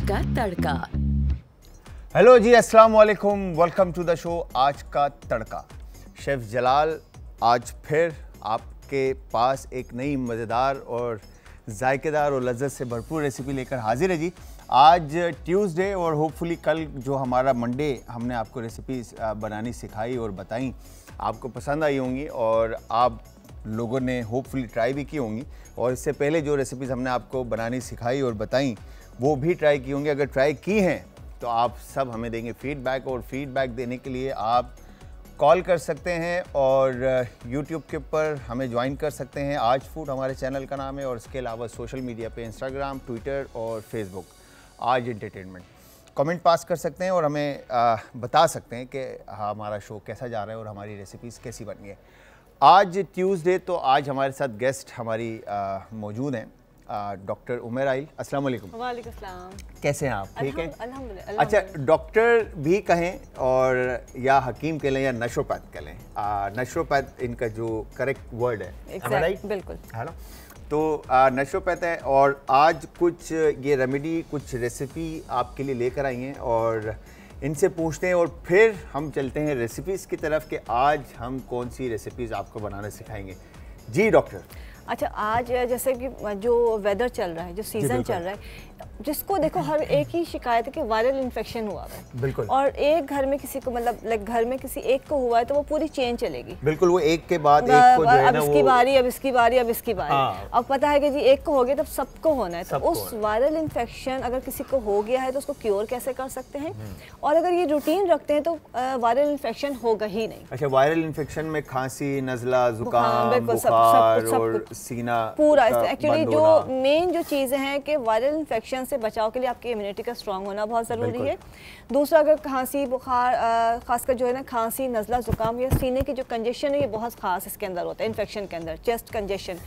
का तड़का। हेलो जी, अस्सलाम वालेकुम, वेलकम टू द शो आज का तड़का। शेफ़ जलाल आज फिर आपके पास एक नई मज़ेदार और जायकेदार और लज्जत से भरपूर रेसिपी लेकर हाजिर है जी। आज ट्यूसडे और होपफुली कल जो हमारा मंडे हमने आपको रेसिपीज़ बनानी सिखाई और बताई, आपको पसंद आई होंगी और आप लोगों ने होपफुली ट्राई भी की होंगी। और इससे पहले जो रेसिपीज़ हमने आपको बनानी सिखाई और बताई वो भी ट्राई की होंगी। अगर ट्राई की हैं तो आप सब हमें देंगे फीडबैक, और फीडबैक देने के लिए आप कॉल कर सकते हैं और यूट्यूब के ऊपर हमें ज्वाइन कर सकते हैं। आज फूड हमारे चैनल का नाम है, और इसके अलावा सोशल मीडिया पे इंस्टाग्राम, ट्विटर और फेसबुक आज एंटरटेनमेंट कमेंट पास कर सकते हैं और हमें बता सकते हैं कि हमारा शो कैसा जा रहा है और हमारी रेसिपीज़ कैसी बनी है। आज ट्यूसडे, तो आज हमारे साथ गेस्ट हमारी मौजूद हैं डॉक्टर उमर आइल। अस्सलाम वालेकुम। वालेकुम सलाम। कैसे हैं आप? ठीक है, अल्हम्दुलिल्लाह। अच्छा, डॉक्टर भी कहें और या हकीम कह लें या नशोपैथ कह लें, नशोपैथ इनका जो करेक्ट वर्ड है, राइट? बिल्कुल, है ना? तो नशोपैथ है, और आज कुछ ये रेमेडी, कुछ रेसिपी आपके लिए लेकर आई हैं और इनसे पूछते हैं और फिर हम चलते हैं रेसिपीज़ की तरफ कि आज हम कौन सी रेसिपीज़ आपको बनाना सिखाएंगे। जी डॉक्टर। अच्छा, आज जैसे कि जो वेदर चल रहा है, जो सीज़न चल रहा है, जिसको देखो हर एक ही शिकायत है कि वायरल इन्फेक्शन हुआ है। बिल्कुल। और एक घर में किसी को, मतलब लाइक घर में किसी एक को हुआ है तो वो पूरी चेन चलेगी। बिल्कुल, वो एक के बाद एक को जो है अब ना, इसकी बारी, अब इसकी बारी, अब इसकी बारी। हाँ। अब पता है कि जी एक को हो गया तब सबको होना है। तो उस वायरल इन्फेक्शन अगर किसी को हो गया है तो उसको क्योर कैसे कर सकते हैं, और अगर ये रूटीन रखते हैं तो वायरल इन्फेक्शन होगा ही नहीं। अच्छा, वायरल इन्फेक्शन में खांसी, नज़ला, जुकाम, बुखार और सीना पूरा। एक्चुअली जो मेन जो चीज़ें हैं कि वायरल इन्फेक्शन से बचाव के लिए आपकी इम्यूनिटी का स्ट्रांग होना बहुत ज़रूरी है। दूसरा, अगर खांसी, बुखार, खासकर जो है ना खांसी, नज़ला, जुकाम या सीने की जो कंजेशन है, ये बहुत खास इसके अंदर होता है। इन्फेक्शन के अंदर चेस्ट कंजेशन,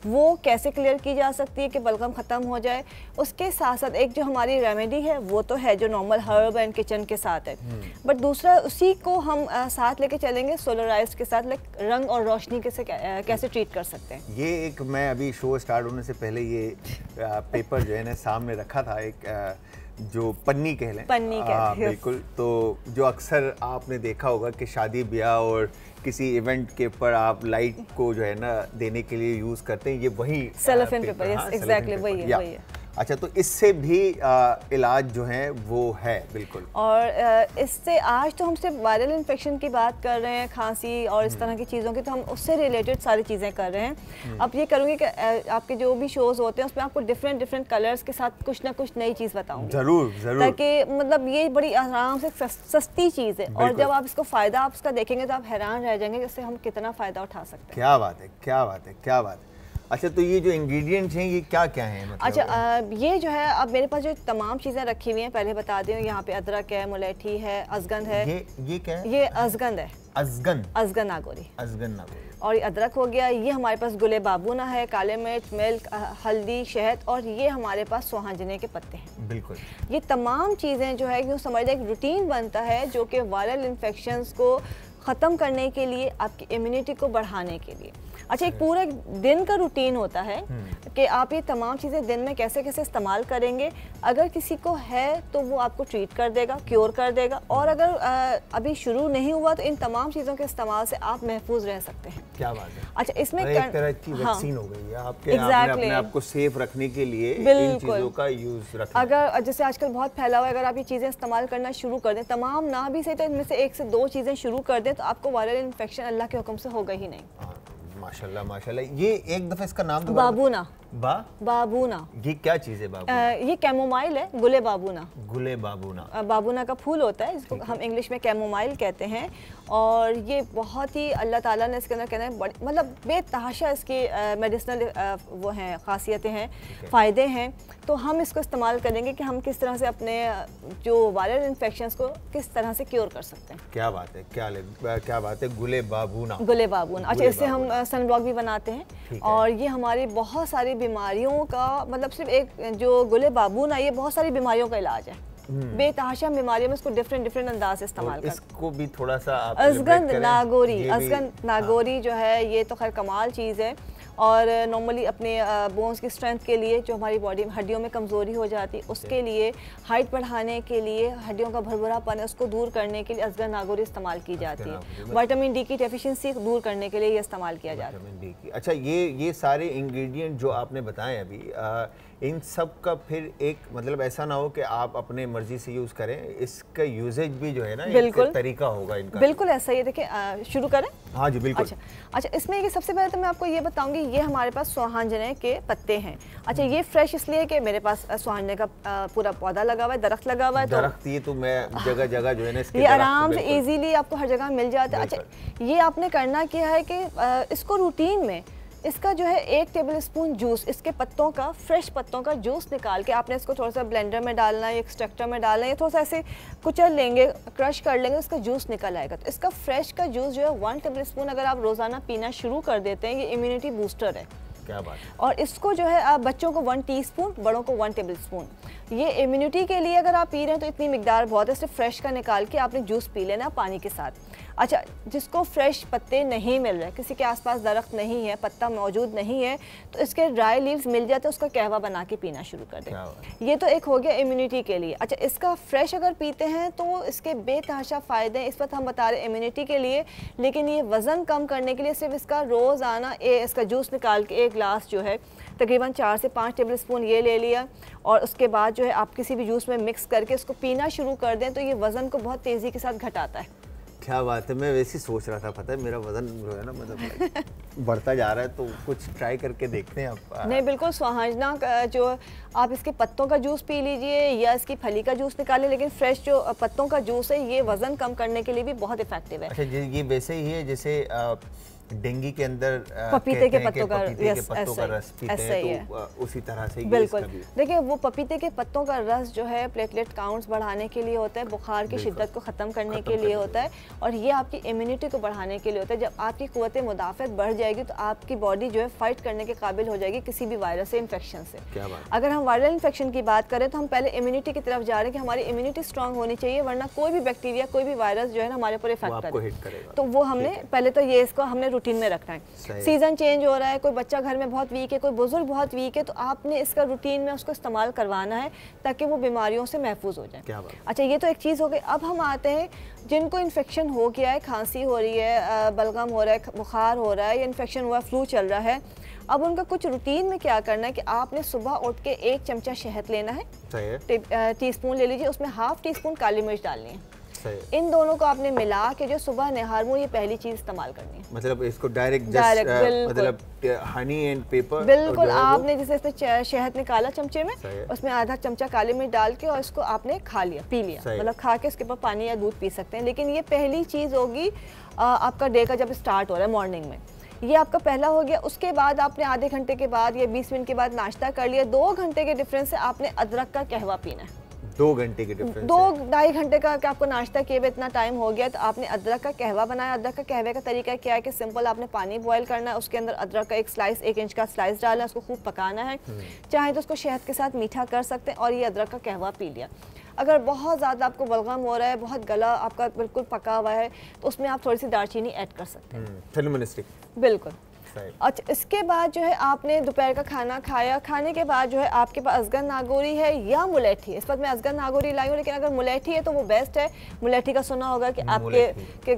वो कैसे क्लियर की जा सकती है कि बलगम ख़त्म हो जाए। उसके साथ साथ एक जो हमारी रेमेडी है वो तो है जो नॉर्मल हर्ब एंड किचन के साथ है, बट दूसरा उसी को हम साथ लेके चलेंगे सोलराइज के साथ, लाइक रंग और रोशनी कैसे ट्रीट कर सकते हैं। ये एक, मैं अभी शो स्टार्ट होने से पहले ये पेपर जो है ना सामने रखा था, एक जो पन्नी कह लें, पन्नी कहते हैं। बिल्कुल। तो जो अक्सर आपने देखा होगा कि शादी ब्याह और किसी इवेंट के ऊपर आप लाइट को जो है ना देने के लिए यूज़ करते हैं, ये वही सेलोफेन पेपर। यस, एग्जैक्टली वही है। अच्छा, तो इससे भी इलाज जो है वो है। बिल्कुल। और इससे आज तो हम सिर्फ वायरल इन्फेक्शन की बात कर रहे हैं, खांसी और इस तरह की चीज़ों की, तो हम उससे रिलेटेड सारी चीज़ें कर रहे हैं। अब ये करूँगी कि आपके जो भी शोज़ होते हैं उसमें आपको डिफरेंट कलर्स के साथ कुछ ना कुछ नई चीज़ बताऊँगी। ज़रूर ज़रूर। ताकि मतलब ये बड़ी आराम से सस्ती चीज़ है, और जब आप इसको फ़ायदा आप इसका देखेंगे तो आप हैरान रह जाएंगे इससे हम कितना फ़ायदा उठा सकते हैं। क्या बात है, क्या बात है, क्या बात है। अच्छा, तो ये जो इंग्रेडिएंट्स हैं ये क्या क्या हैं? मतलब अच्छा, ये जो है, अब मेरे पास जो तमाम चीज़ें रखी हुई हैं, पहले बता दूँ। यहाँ पे अदरक है, मुलेठी है, अजगंद है। ये क्या है? ये अजगंद है। अजगन नागौरी। नागौरी। और ये अदरक हो गया। ये हमारे पास गुले बाबूना है, काले मिर्च, मिल्क, हल्दी, शहद, और ये हमारे पास सोहांजने के पत्ते हैं। बिल्कुल। ये तमाम चीज़ें जो है कि समझ लें एक रूटीन बनता है जो कि वायरल इन्फेक्शंस को ख़त्म करने के लिए, आपकी इम्यूनिटी को बढ़ाने के लिए। अच्छा, एक पूरा दिन का रूटीन होता है कि आप ये तमाम चीज़ें दिन में कैसे कैसे इस्तेमाल करेंगे। अगर किसी को है तो वो आपको ट्रीट कर देगा, क्योर कर देगा, और अगर अभी शुरू नहीं हुआ तो इन तमाम चीज़ों के इस्तेमाल से आप महफूज रह सकते हैं। क्या बात है। अच्छा, इसमें एक तरह की वैक्सीन हो गई है आपके, आपने अपने आप को सेफ रखने के लिए इन चीज़ों का यूज़ रखना। अगर जैसे आजकल बहुत फैला हुआ है, अगर आप ये चीज़ें इस्तेमाल करना शुरू कर दें, तमाम ना भी सही तो इनमें से 1 से 2 चीज़ें शुरू कर दें, तो आपको वायरल इन्फेक्शन अल्लाह के हुक्म से होगा ही नहीं। माशाल्लाह माशाल्लाह। ये एक दफ़ा इसका नाम बाबूना। बाबूना। ये क्या चीज़ है बाबूना? ये कैमोमाइल है, गुले बाबूना। गुले बाबूना। बाबूना का फूल होता है, इसको हम इंग्लिश में कैमोमाइल कहते हैं। और ये बहुत ही अल्लाह ताला ने इसके अंदर कहना है मतलब बेतहाशा इसकी मेडिसिनल वो हैं, खासियतें हैं, फ़ायदे हैं। तो हम इसको इस्तेमाल करेंगे कि हम किस तरह से अपने जो वायरल इन्फेक्शंस को किस तरह से क्योर कर सकते हैं। क्या बात है, क्या बात है। गुले बाबूना। गुले बाबूना। अच्छा, इससे हम सनब्लॉक भी बनाते हैं, और ये हमारी बहुत सारी बीमारियों का, मतलब सिर्फ एक जो गुले बाबूना, ये बहुत सारी बीमारियों का इलाज है। बेतहाशा बीमारियों में इसको डिफरेंट अंदाज से इस्तेमाल करते हैं। इसको भी थोड़ा सा आप अजगंद नागौरी। अजगंद नागौरी जो है ये तो खैर कमाल चीज़ है, और नॉर्मली अपने बोन्स की स्ट्रेंथ के लिए, जो हमारी बॉडी में हड्डियों में कमज़ोरी हो जाती है उसके लिए, हाइट बढ़ाने के लिए, हड्डियों का भरभरापन है उसको दूर करने के लिए अजगर नागौरी इस्तेमाल की जाती है। विटामिन डी की डेफिशिएंसी दूर करने के लिए ये इस्तेमाल किया जाता है। अच्छा, ये सारे इंग्रेडिएंट जो आपने बताए अभी, इन सब का फिर एक मतलब ऐसा ना हो कि आप अपने मर्जी से यूज़ करें, इसका यूजेज भी जो है ना एक तरीका होगा इनका। बिल्कुल ऐसा ही है। देखिए शुरू करें? हाँ जी बिल्कुल। अच्छा, इसमें ये सबसे पहले तो मैं आपको ये बताऊंगी, ये हमारे पास सुहांजने के पत्ते हैं। अच्छा, ये फ्रेश इसलिए कि मेरे पास सुहांजने का पूरा पौधा लगा हुआ है, दरख्त लगा हुआ है। दरख्त ये तो मैं जगह जगह जो है ना इसके ये आराम से इजीली आपको हर जगह मिल जाता है। अच्छा, ये आपने करना क्या है कि इसको रूटीन में इसका जो है 1 टेबल स्पून जूस, इसके पत्तों का, फ्रेश पत्तों का जूस निकाल के आपने इसको थोड़ा सा ब्लेंडर में डालना है, एक्सट्रैक्टर में डालना है, थोड़ा सा ऐसे कुचल लेंगे, क्रश कर लेंगे, उसका जूस निकल आएगा। तो इसका फ्रेश का जूस जो है 1 टेबल स्पून अगर आप रोज़ाना पीना शुरू कर देते हैं, ये इम्यूनिटी बूस्टर है। क्या बात है। और इसको जो है आप बच्चों को 1 टीस्पून, बड़ों को 1 टेबल स्पून, ये इम्यूनिटी के लिए अगर आप पी रहे हैं तो इतनी मिकदार बहुत है। सिर्फ फ्रेश का निकाल के आपने जूस पी लेना पानी के साथ। अच्छा, जिसको फ्रेश पत्ते नहीं मिल रहे, किसी के आसपास दरख्त नहीं है, पत्ता मौजूद नहीं है, तो इसके ड्राई लीव्स मिल जाते हैं, उसका कहवा बना के पीना शुरू कर दें। ये तो एक हो गया इम्यूनिटी के लिए। अच्छा, इसका फ्रेश अगर पीते हैं तो इसके बेतहाशा फ़ायदे हैं। इस वक्त हम बता रहे हैं इम्यूनिटी के लिए, लेकिन ये वज़न कम करने के लिए सिर्फ इसका रोज़ाना इसका जूस निकाल के 1 गिलास जो है तकरीबन 4 से 5 टेबल स्पून ये ले लिया, और उसके बाद जो है आप किसी भी जूस में मिक्स करके इसको पीना शुरू कर दें, तो ये वज़न को बहुत तेज़ी के साथ घटाता है। क्या बात है, मैं वैसे ही सोच रहा था, पता है मेरा वजन जो है ना मतलब बढ़ता जा रहा है, तो कुछ ट्राई करके देखते हैं आप। नहीं बिल्कुल, सुहांजना जो आप इसके पत्तों का जूस पी लीजिए या इसकी फली का जूस निकालें, लेकिन फ्रेश जो पत्तों का जूस है ये वज़न कम करने के लिए भी बहुत इफेक्टिव है। अच्छा, ये वैसे ही है जैसे डेंगी के अंदर पपीते के पत्तों का रस पीते हैं, तो उसी तरह से बिल्कुल। देखिए, वो पपीते के पत्तों का रस जो है प्लेटलेट काउंट्स बढ़ाने के लिए होता है, बुखार की शिद्दत को ख़त्म करने के लिए होता है, और ये आपकी इम्यूनिटी को बढ़ाने के लिए होता है। जब आपकी क़ुव्वत मुदाफ़त बढ़ जाएगी तो आपकी बॉडी जो है फाइट करने के काबिल हो जाएगी किसी भी वायरस से, इन्फेक्शन से। अगर हम वायरल इन्फेक्शन की बात करें तो हम पहले इम्यूनिटी की तरफ जा रहे हैं कि हमारी इम्यूनिटी स्ट्रॉन्ग होनी चाहिए, वरना कोई भी बैक्टीरिया, कोई भी वायरस जो है ना हमारे ऊपर इफेक्ट करेगा। तो वो हमने पहले तो ये इसको हमने रूटीन में रखना है। सीजन चेंज हो रहा है, कोई बच्चा घर में बहुत वीक है, कोई बुजुर्ग बहुत वीक है, तो आपने इसका रूटीन में उसको इस्तेमाल करवाना है ताकि वो बीमारियों से महफूज हो जाए। अच्छा, ये तो एक चीज़ हो गई। अब हम आते हैं जिनको इन्फेक्शन हो गया है, खांसी हो रही है, बलगम हो रहा है, बुखार हो रहा है, या इन्फेक्शन हुआ, फ्लू चल रहा है। अब उनका कुछ रूटीन में क्या करना है कि आपने सुबह उठ के 1 चमचा शहद लेना है, टीस्पून ले लीजिए, उसमें ½ टीस्पून काली मिर्च डालनी है। इन दोनों को आपने मिला के जो सुबह निहार में ये पहली चीज इस्तेमाल करनी है। मतलब इसको डायरेक्ट मतलब हनी एंड पेपर बिल्कुल आपने जैसे इसमें शहद निकाला चमचे में, उसमें ½ चमचा काली मिर्च डाल के और इसको आपने खा लिया, पी लिया, मतलब खा के उसके ऊपर पानी या दूध पी सकते हैं। लेकिन ये पहली चीज होगी आपका डे का जब स्टार्ट हो रहा है मॉर्निंग में, ये आपका पहला हो गया। उसके बाद आपने आधे घंटे के बाद या 20 मिनट के बाद नाश्ता कर लिया, 2 घंटे के डिफरेंस से आपने अदरक का कहवा पीना है। 2 घंटे के डिफरेंस, 2-2.5 घंटे का आपको नाश्ता किए हुए इतना टाइम हो गया तो आपने अदरक का कहवा बनाया। अदरक का कहवे का तरीका क्या है कि सिंपल, आपने पानी बॉयल करना है, उसके अंदर अदरक का 1 इंच का स्लाइस डालना है, उसको खूब पकाना है, चाहे तो उसको शहद के साथ मीठा कर सकते हैं, और ये अदरक का कहवा पी लिया। अगर बहुत ज़्यादा आपको बलगम हो रहा है, बहुत गला आपका बिल्कुल पका हुआ है, तो उसमें आप थोड़ी सी दालचीनी ऐड कर सकते हैं। बिल्कुल। अच्छा, इसके बाद जो है आपने दोपहर का खाना खाया, खाने के बाद जो है आपके पास अजगर नागौरी है या मुलेठी है। इस वक्त मैं अजगर नागौरी लाई हूँ, लेकिन अगर मुलेठी है तो वो बेस्ट है। मुलेठी का सुना होगा कि आपके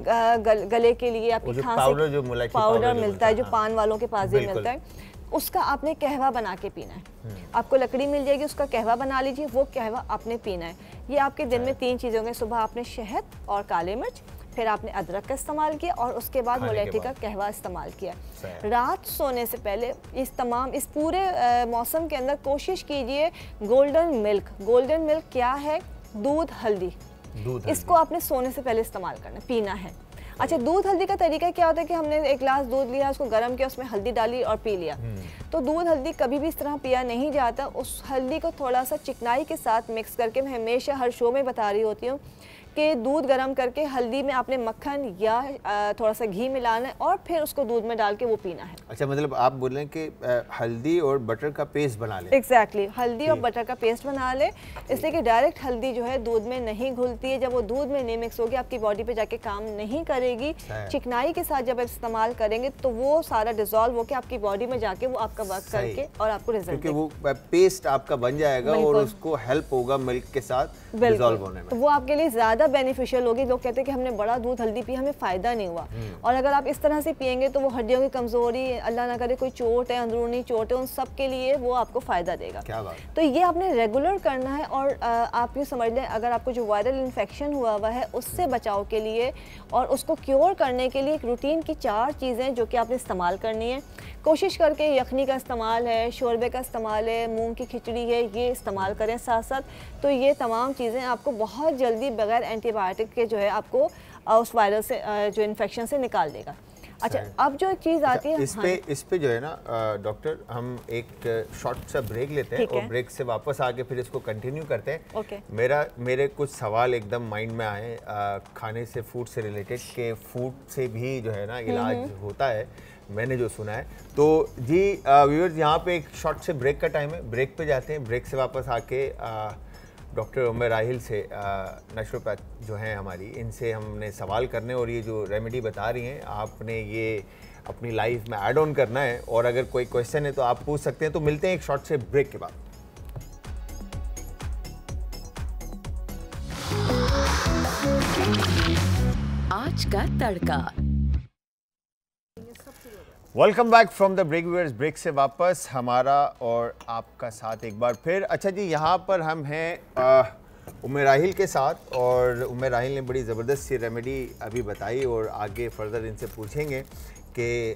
गले के लिए आपकी खांसी पाउडर मिलता है, जो पान वालों के पास भी मिलता है, उसका आपने कहवा बना के पीना है। आपको लकड़ी मिल जाएगी, उसका कहवा बना लीजिए, वो कहवा आपने पीना है। ये आपके दिन में 3 चीज़ें होंगी, सुबह आपने शहद और काली मिर्च, फिर आपने अदरक का इस्तेमाल किया, और उसके बाद मुलेठी का कहवा इस्तेमाल किया। रात सोने से पहले इस पूरे मौसम के अंदर कोशिश कीजिए गोल्डन मिल्क। गोल्डन मिल्क क्या है? दूध हल्दी, इसको आपने सोने से पहले इस्तेमाल करना, पीना है। अच्छा, दूध हल्दी का तरीका क्या होता है कि हमने 1 गिलास दूध लिया, उसको गर्म किया, उसमें हल्दी डाली और पी लिया। तो दूध हल्दी कभी भी इस तरह पिया नहीं जाता। उस हल्दी को थोड़ा सा चिकनाई के साथ मिक्स करके, मैं हमेशा हर शो में बता रही होती हूँ कि दूध गर्म करके हल्दी में आपने मक्खन या थोड़ा सा घी मिलाना है और फिर उसको दूध में डाल के वो पीना है। अच्छा, मतलब आप बोल रहे हैं कि हल्दी और बटर का पेस्ट बना लें। एग्जैक्टली, हल्दी और बटर का पेस्ट बना ले, इसलिए कि डायरेक्ट हल्दी जो है दूध में नहीं घुलती है। जब वो दूध में नहीं मिक्स होगी आपकी बॉडी पे जाके काम नहीं करेगी। चिकनाई के साथ जब आप इस्तेमाल करेंगे तो वो सारा डिजोल्व होकर आपकी बॉडी में जाके वो आपका वर्क करके और आपको रिजल्ट, क्योंकि वो पेस्ट आपका बन जाएगा और उसको हेल्प होगा मिल्क के साथ डिसॉल्व होने में, तो वो आपके लिए ज़्यादा बेनिफिशियल होगी। लोग कहते हैं कि हमने बड़ा दूध हल्दी पी, हमें फ़ायदा नहीं हुआ। और अगर आप इस तरह से पियेंगे तो वो हड्डियों की कमज़ोरी, अल्लाह ना करे कोई चोट है, अंदरूनी चोट है, उन सब के लिए वो आपको फ़ायदा देगा। क्या बात। तो ये आपने रेगुलर करना है। और आप यूँ समझ लें, अगर आपको जो वायरल इन्फेक्शन हुआ है उससे बचाव के लिए और उसको क्योर करने के लिए एक रूटीन की 4 चीज़ें जो कि आपने इस्तेमाल करनी है। कोशिश करके यखनी का इस्तेमाल है, शोरबे का इस्तेमाल है, मूंग की खिचड़ी है, ये इस्तेमाल करें साथ साथ। तो ये तमाम चीज़ें आपको बहुत जल्दी बगैर एंटीबायोटिक के जो है आपको उस वायरस से जो इन्फेक्शन से निकाल देगा। अच्छा, अब जो चीज़ आती है इस पे जो है ना डॉक्टर, हम एक शॉर्ट सा ब्रेक लेते हैं और ब्रेक से वापस आके फिर इसको कंटिन्यू करते हैं। मेरे कुछ सवाल एकदम माइंड में आए खाने से, फूड से रिलेटेड, के फूड से भी जो है ना इलाज होता है, मैंने जो सुना है। तो जी व्यूअर्स, यहाँ पे एक शॉर्ट से ब्रेक का टाइम है, ब्रेक पे जाते हैं। ब्रेक से वापस आके डॉक्टर उमर राहिल से नेचुरोपैथ जो हैं हमारी, इनसे हमने सवाल करने और ये जो रेमेडी बता रही हैं आपने ये अपनी लाइफ में ऐड ऑन करना है। और अगर कोई क्वेश्चन है तो आप पूछ सकते हैं। तो मिलते हैं एक शॉर्ट से ब्रेक के बाद। आज का तड़का। Welcome back from the break viewers. Break से वापस हमारा और आपका साथ एक बार फिर। अच्छा जी, यहाँ पर हम हैं उमर राहिल के साथ और उमर राहिल ने बड़ी ज़बरदस्त सी रेमेडी अभी बताई और आगे फर्दर इनसे पूछेंगे कि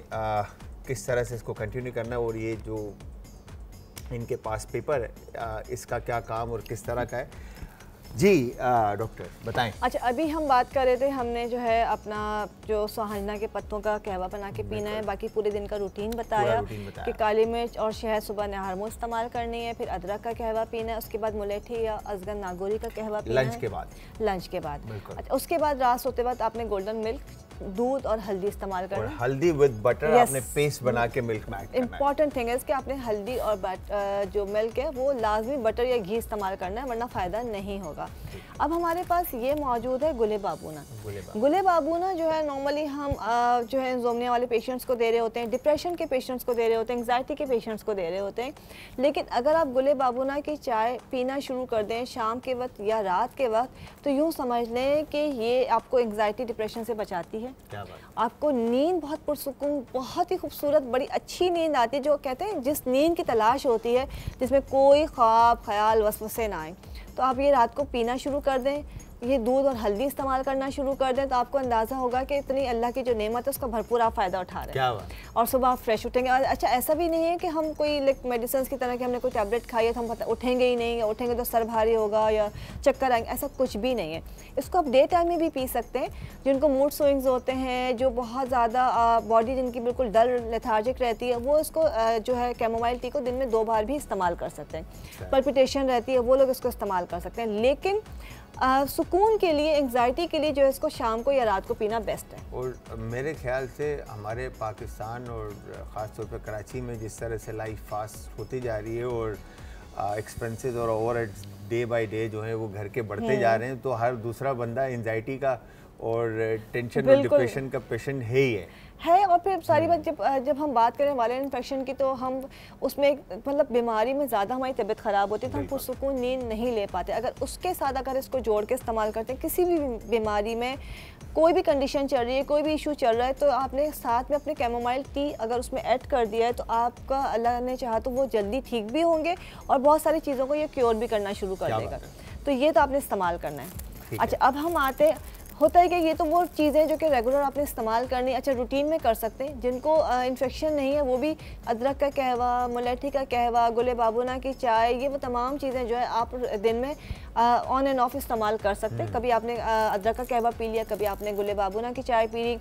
किस तरह से इसको कंटिन्यू करना है और ये जो इनके पास पेपर है इसका क्या काम और किस तरह का है। जी डॉक्टर बताएं। अच्छा, अभी हम बात कर रहे थे, हमने जो है अपना जो सुहाजना के पत्तों का कहवा बना के पीना है, बाकी पूरे दिन का रूटीन बताया कि काली मिर्च और शहद सुबह नहर में इस्तेमाल करनी है, फिर अदरक का कहवा पीना है, उसके बाद मुलेठी या अजगर नागोरी का कहवा पीना है लंच के बाद। अच्छा, उसके बाद रात सोते वक्त आपने गोल्डन मिल्क, दूध और हल्दी इस्तेमाल करना है। हल्दी विद बटर आपने पेस्ट बना के मिल्क में ऐड करना है। इंपॉर्टेंट थिंग है इसके, आपने हल्दी और जो मिल्क है वो लाजमी बटर या घी इस्तेमाल करना है, वरना फ़ायदा नहीं होगा। अब हमारे पास ये मौजूद है गुले बाबूना। गुले बाबूना जो है नॉर्मली हम जो है इंसोम्निया वाले पेशेंट्स को दे रहे होते हैं, डिप्रेशन के पेशेंट्स को दे रहे होते हैं, एंग्जाइटी के पेशेंट्स को दे रहे होते हैं। लेकिन अगर आप गुले बाबूना की चाय पीना शुरू कर दें शाम के वक्त या रात के वक्त, तो यूँ समझ लें कि ये आपको एंग्जाइटी डिप्रेशन से बचाती है। आपको नींद बहुत पुरसुकून, बहुत ही खूबसूरत, बड़ी अच्छी नींद आती है, जो कहते हैं जिस नींद की तलाश होती है जिसमें कोई ख्वाब ख्याल वसवसे ना आए। तो आप ये रात को पीना शुरू कर दें, ये दूध और हल्दी इस्तेमाल करना शुरू कर दें, तो आपको अंदाज़ा होगा कि इतनी अल्लाह की जो नेमत है उसका भरपूर आप फ़ायदा उठा रहे हैं। और सुबह आप फ्रेश उठेंगे। और अच्छा, ऐसा भी नहीं है कि हम कोई मेडिसिन की तरह कि हमने कोई टैबलेट खाई है तो हम उठेंगे ही नहीं, या उठेंगे तो सर भारी होगा या चक्कर आएंगे, ऐसा कुछ भी नहीं है। इसको आप डे टाइम में भी पी सकते हैं। जिनको मूड स्विंग्स होते हैं, जो बहुत ज़्यादा बॉडी जिनकी बिल्कुल डल लेथार्जिक रहती है, वो इसको जो है कैमोमाइल टी को दिन में 2 बार भी इस्तेमाल कर सकते हैं। पल्पिटेशन रहती है, वो लोग इसको इस्तेमाल कर सकते हैं। लेकिन सुकून के लिए, एंग्जाइटी के लिए जो है इसको शाम को या रात को पीना बेस्ट है। और मेरे ख्याल से हमारे पाकिस्तान और ख़ास तौर पर कराची में जिस तरह से लाइफ फास्ट होती जा रही है और एक्सपेंसेस और ओवरहेड्स डे बाय डे जो है वो घर के बढ़ते जा रहे हैं, तो हर दूसरा बंदा एंग्जाइटी का और टेंशन और डिप्रेशन का पेशेंट है। और फिर सारी बात जब हम बात करें वायरल इन्फेक्शन की, तो हम उसमें मतलब बीमारी में ज़्यादा हमारी तबीयत ख़राब होती है, तो हम पुरसुकून नींद नहीं ले पाते। अगर उसके साथ अगर इसको जोड़ के इस्तेमाल करते हैं, किसी भी बीमारी में कोई भी कंडीशन चल रही है, कोई भी इशू चल रहा है, तो आपने साथ में अपने कैमोमाइल टी अगर उसमें ऐड कर दिया है, तो आपका अल्लाह ने चाहा तो वो जल्दी ठीक भी होंगे और बहुत सारी चीज़ों को ये क्योर भी करना शुरू कर देगा। तो ये तो आपने इस्तेमाल करना है। अच्छा, अब हम आते हैं, होता है कि ये तो वो चीज़ें जो कि रेगुलर आपने इस्तेमाल करनी, अच्छा रूटीन में कर सकते हैं। जिनको इन्फेक्शन नहीं है वो भी अदरक का कहवा, मुलेठी का कहवा, गुले बाबूना की चाय, ये वो तमाम चीज़ें जो है आप दिन में ऑन एंड ऑफ इस्तेमाल कर सकते हैं। कभी आपने अदरक का कहवा पी लिया, कभी आपने गुले बाबूना की चाय पी ली,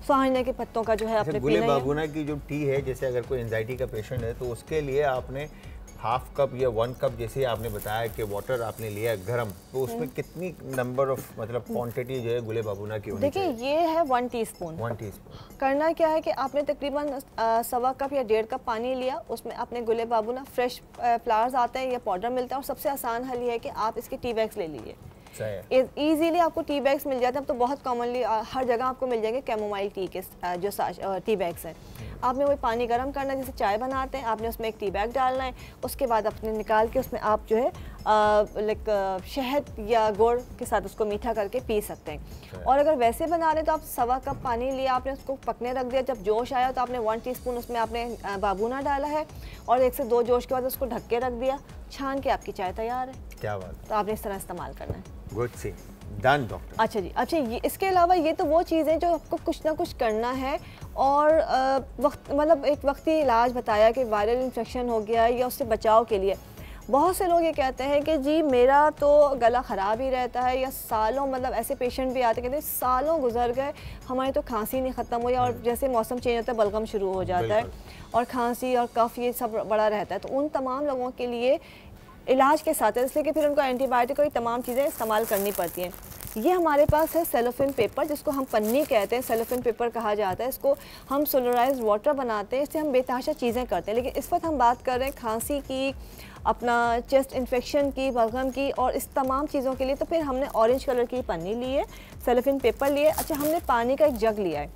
सुहाने के पत्तों का जो है आपने गुले बाबूना की जो टी है, जैसे अगर कोई एंजाइटी का पेशेंट है तो उसके लिए आपने हाफ कप या 1 कप, जैसे आपने बताया कि वाटर आपने लिया गर्म, तो उसमें कितनी नंबर ऑफ मतलब क्वांटिटी जो है गुले बाबूना की होनी चाहिए? देखिए ये है 1 टीस्पून। 1 टीस्पून। करना क्या है कि आपने तकरीबन 1.25 कप या 1.5 कप पानी लिया, उसमें आपने गुले बाबूना फ्रेश फ्लावर्स आते हैं या पाउडर मिलता है, और सबसे आसान हल ये है कि आप इसके टी बैग्स ले लीजिए। इजीली आपको टी बैग्स मिल जाते हैं, अब तो बहुत कॉमनली हर जगह आपको मिल जाएंगे कैमोमाइल टी के जो टी बैग्स हैं। आपने वही पानी गर्म करना है, जैसे चाय बनाते हैं, आपने उसमें एक टी बैग डालना है, उसके बाद अपने निकाल के उसमें आप जो है लाइक शहद या गुड़ के साथ उसको मीठा करके पी सकते हैं। और अगर वैसे बना रहे तो आप 1.25 कप पानी लिया, आपने उसको पकने रख दिया, जब जोश आया तो आपने 1 टीस्पून उसमें आपने बाबूना डाला है, और 1 से 2 जोश के बाद उसको ढक के रख दिया, छान के आपकी चाय तैयार है। क्या बात। तो आपने इस तरह इस्तेमाल करना है। गुड सी डन डॉक्टर। अच्छा जी, अच्छा इसके अलावा ये तो वो चीज़ें जो आपको कुछ ना कुछ करना है, और वक्त मतलब एक वक्ती इलाज बताया कि वायरल इन्फेक्शन हो गया या उससे बचाव के लिए। बहुत से लोग ये कहते हैं कि जी मेरा तो गला ख़राब ही रहता है, या सालों मतलब ऐसे पेशेंट भी आते कहते हैं सालों गुजर गए हमारी तो खांसी नहीं ख़त्म हुई, और जैसे मौसम चेंज होता है बलगम शुरू हो जाता है और खांसी और कफ ये सब बड़ा रहता है। तो उन तमाम लोगों के लिए इलाज के साथ है, इसलिए कि फिर उनको एंटीबायोटिक और तमाम चीज़ें इस्तेमाल करनी पड़ती हैं। ये हमारे पास है सेलोफिन पेपर, जिसको हम पन्नी कहते हैं, सेलोफिन पेपर कहा जाता है। इसको हम सोलराइज्ड वाटर बनाते हैं, इससे हम बेतहाशा चीज़ें करते हैं। लेकिन इस वक्त हम बात कर रहे हैं खांसी की, अपना चेस्ट इन्फेक्शन की, बलगम की, और इस तमाम चीज़ों के लिए तो फिर हमने ऑरेंज कलर की पन्नी ली है, सेलोफिन पेपर लिए। अच्छा, हमने पानी का एक जग लिया है।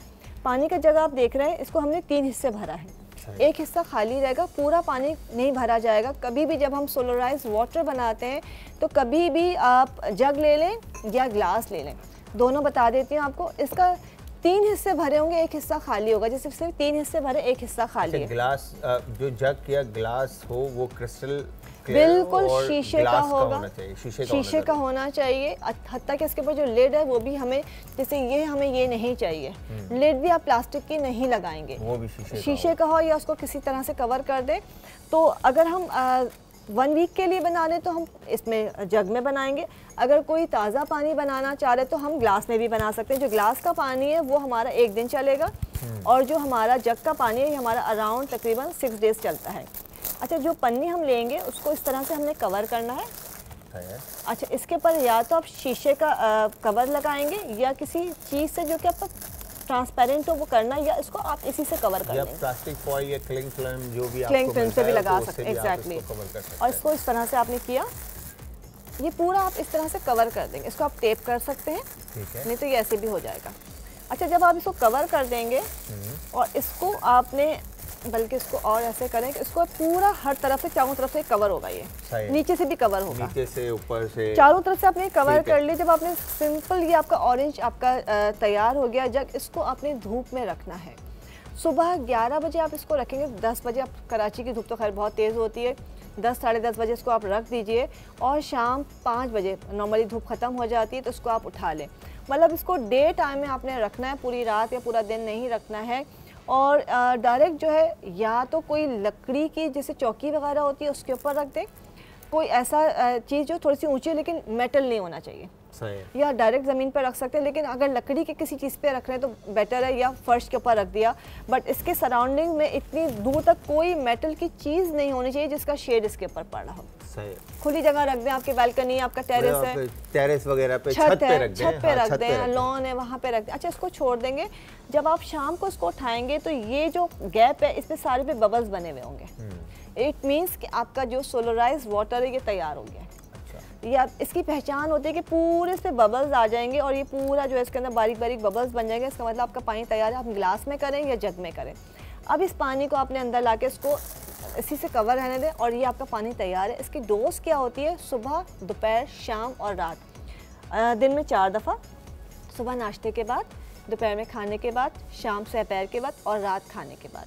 पानी का जग आप देख रहे हैं, इसको हमने 3 हिस्से भरा है, एक हिस्सा खाली रहेगा, पूरा पानी नहीं भरा जाएगा। कभी भी जब हम सोलराइज्ड वाटर बनाते हैं तो कभी भी आप जग ले लें या ग्लास ले लें, दोनों बता देती हूँ आपको। इसका 3 हिस्से भरे होंगे, एक हिस्सा खाली होगा, जैसे सिर्फ 3 हिस्से भरे, एक हिस्सा खाली है। ग्लास जो जग या ग्लास हो वो क्रिस्टल बिल्कुल शीशे का होगा, शीशे का होना चाहिए। हत्ता कि इसके ऊपर जो लिड है वो भी हमें, जैसे ये हमें ये नहीं चाहिए, लिड भी आप प्लास्टिक की नहीं लगाएंगे, वो भी शीशे का हो, या उसको किसी तरह से कवर कर दें। तो अगर हम 1 वीक के लिए बना लें तो हम इसमें जग में बनाएंगे। अगर कोई ताज़ा पानी बनाना चाह रहे तो हम ग्लास में भी बना सकते हैं। जो ग्लास का पानी है वो हमारा 1 दिन चलेगा, और जो हमारा जग का पानी है ये हमारा अराउंड तकरीबन 6 डेज चलता है। अच्छा, जो पन्नी हम लेंगे उसको इस तरह से हमने कवर करना है। अच्छा, इसके ऊपर या तो आप शीशे का कवर लगाएंगे, या किसी चीज़ से जो कि आपका ट्रांसपेरेंट हो वो करना, या इसको आप इसी से कवर कर लेंगे, प्लास्टिक फॉइल या क्लिंग फिल्म जो भी क्लिंग फिल्म से भी लगा सकते हैं। एग्जैक्टली। और इसको इस तरह से आपने किया, ये पूरा आप इस तरह से कवर कर देंगे। इसको आप टेप कर सकते हैं, नहीं तो ये ऐसे भी हो जाएगा। अच्छा, जब आप इसको कवर कर देंगे और इसको आपने, बल्कि इसको और ऐसे करें कि इसको पूरा हर तरफ से, चारों तरफ से कवर होगा, ये नीचे से भी कवर होगा, नीचे से ऊपर से चारों तरफ से आपने कवर कर लिया। जब आपने सिंपल, ये आपका ऑरेंज आपका तैयार हो गया जग, इसको आपने धूप में रखना है। सुबह 11 बजे आप इसको रखेंगे, 10 बजे आप, कराची की धूप तो खैर बहुत तेज़ होती है, 10 साढ़े 10 बजे इसको आप रख दीजिए, और शाम 5 बजे नॉर्मली धूप ख़त्म हो जाती है तो इसको आप उठा लें। मतलब इसको डे टाइम में आपने रखना है, पूरी रात या पूरा दिन नहीं रखना है। और डायरेक्ट जो है, या तो कोई लकड़ी की जैसे चौकी वगैरह होती है उसके ऊपर रख दें, कोई ऐसा चीज़ जो थोड़ी सी ऊंची है लेकिन मेटल नहीं होना चाहिए, या डायरेक्ट ज़मीन पर रख सकते हैं। लेकिन अगर लकड़ी के किसी चीज़ पे रख रहे हैं तो बेटर है, या फर्श के ऊपर रख दिया। बट इसके सराउंडिंग में इतनी दूर तक कोई मेटल की चीज़ नहीं होनी चाहिए जिसका शेड इसके ऊपर पड़ रहा हो। खुली जगह रख दें, आपकी बालकनी, आपका टेरेस है, टेरेस वगैरह पे, छत पे रख दें, लॉन है वहाँ पे रख दें। अच्छा, इसको छोड़ देंगे। जब आप शाम को इसको उठाएंगे तो ये जो गैप है इसमें सारे पे बबल्स बने हुए होंगे। इट मीन्स कि आपका जो सोलराइज्ड वाटर है ये तैयार हो गया है। या इसकी पहचान होती है कि पूरे इस पे बबल्स आ जाएंगे, और ये पूरा जो है इसके अंदर बारीक बारीक बबल्स बन जाएंगे। इसका मतलब आपका पानी तैयार है। आप गिलास में करें या जग में करें। अब इस पानी को आपने अंदर ला के इसको इसी से कवर रहने दें, और ये आपका पानी तैयार है। इसकी डोज क्या होती है? सुबह, दोपहर, शाम और रात। दिन में 4 दफ़ा, सुबह नाश्ते के बाद, दोपहर में खाने के बाद, शाम से दोपहर के बाद, और रात खाने के बाद।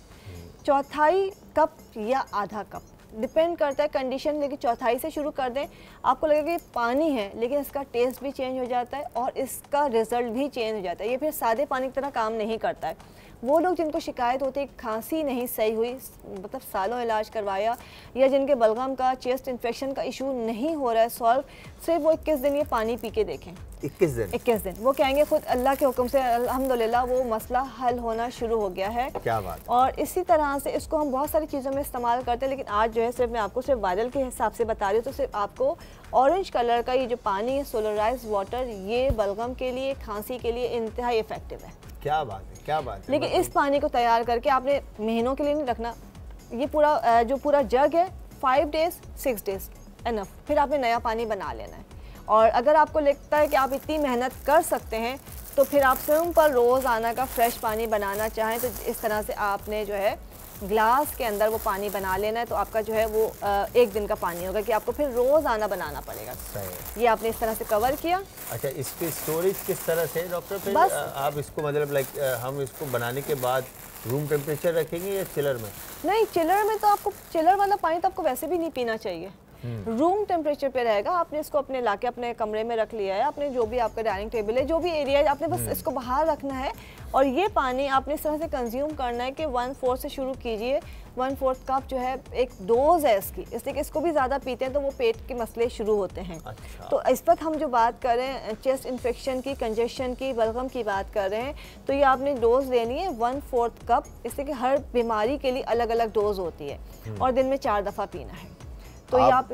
1/4 कप या आधा कप, डिपेंड करता है कंडीशन, लेकिन 1/4 से शुरू कर दें। आपको लगेगा कि पानी है, लेकिन इसका टेस्ट भी चेंज हो जाता है और इसका रिजल्ट भी चेंज हो जाता है। ये फिर सादे पानी की तरह काम नहीं करता है। वो लोग जिनको शिकायत होती है खांसी नहीं सही हुई, मतलब सालों इलाज करवाया, या जिनके बलगम का चेस्ट इन्फेक्शन का इशू नहीं हो रहा है सॉल्व, सिर्फ वो 21 दिन ये पानी पी के देखें। 21 दिन वो कहेंगे खुद अल्लाह के हुक्म से अल्हम्दुलिल्लाह वो मसला हल होना शुरू हो गया है। क्या बात। और इसी तरह से इसको हम बहुत सारी चीज़ों में इस्तेमाल करते हैं, लेकिन आज जो है सिर्फ मैं आपको सिर्फ वायरल के हिसाब से बता रही हूँ। तो सिर्फ आपको ऑरेंज कलर का ये जो पानी है सोलराइज वाटर, ये बलगम के लिए, खांसी के लिए इंतहाई इफेक्टिव है। क्या बात है, क्या बात है। लेकिन इस पानी को तैयार करके आपने महीनों के लिए नहीं रखना, ये पूरा जो पूरा जग है 5 डेज 6 डेज एनफ, फिर आपने नया पानी बना लेना है। और अगर आपको लगता है कि आप इतनी मेहनत कर सकते हैं तो फिर आप सिंपल रोज़ाना का फ्रेश पानी बनाना चाहें तो इस तरह से आपने जो है ग्लास के अंदर वो पानी बना लेना है, तो आपका जो है वो 1 दिन का पानी होगा कि आपको फिर रोज़ाना बनाना पड़ेगा। ये आपने इस तरह से कवर किया। अच्छा, इसकी स्टोरेज किस तरह से डॉक्टर? फिर बस आप इसको मतलब हम इसको बनाने के बाद रूम टेम्परेचर रखेंगे या चिलर में? नहीं, चिलर में तो आपको, चिलर वाला पानी तो आपको वैसे भी नहीं पीना चाहिए, रूम टेम्परेचर पे रहेगा। आपने इसको अपने लाके अपने कमरे में रख लिया है, आपने जो भी आपका डाइनिंग टेबल है, जो भी एरिया है, आपने बस इसको बाहर रखना है। और ये पानी आपने इस तरह से कंज्यूम करना है कि 1/4 से शुरू कीजिए। 1/4 कप जो है एक डोज है इसकी, इसलिए कि इसको भी ज़्यादा पीते हैं तो वो पेट के मसले शुरू होते हैं। अच्छा। तो इस वक्त हम जो बात कर रहे हैं चेस्ट इन्फेक्शन की, कंजेशन की, बलगम की बात कर रहे हैं, तो ये आपने डोज लेनी है 1/4 कप, इसलिए कि हर बीमारी के लिए अलग अलग डोज होती है और दिन में 4 दफ़ा पीना है। तो आप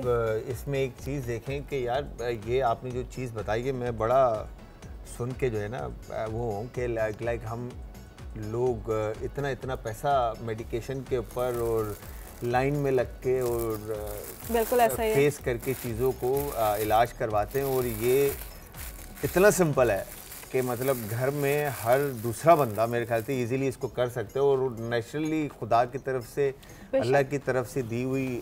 इसमें एक चीज़ देखें कि यार ये आपने जो चीज़ बताई है, मैं बड़ा सुन के जो है ना वो हूँ कि लाइक हम लोग इतना पैसा मेडिकेशन के ऊपर और लाइन में लग के और बिल्कुल ऐसा ही फेस करके चीज़ों को इलाज करवाते हैं। और ये इतना सिंपल है कि मतलब घर में हर दूसरा बंदा मेरे ख्याल से इजीली इसको कर सकते हो। और नेचुरली खुदा की तरफ से, अल्लाह की तरफ से दी हुई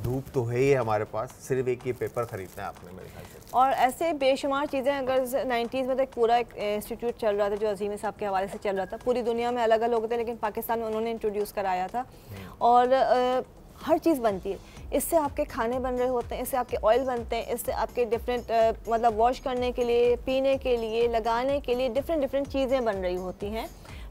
धूप तो है ही हमारे पास, सिर्फ एक ये पेपर खरीदना है आपने मेरे ख्याल से। और ऐसे बेशुमार चीज़ें, अगर 90s में तो एक पूरा एक इंस्टीट्यूट चल रहा था जो अजीम साहब के हवाले से चल रहा था, पूरी दुनिया में अलग अलग लोग थे लेकिन पाकिस्तान में उन्होंने इंट्रोड्यूस कराया था। और हर चीज़ बनती है, इससे आपके खाने बन रहे होते हैं, इससे आपके ऑयल बनते हैं, इससे आपके डिफरेंट मतलब वॉश करने के लिए, पीने के लिए, लगाने के लिए डिफरेंट चीज़ें बन रही होती हैं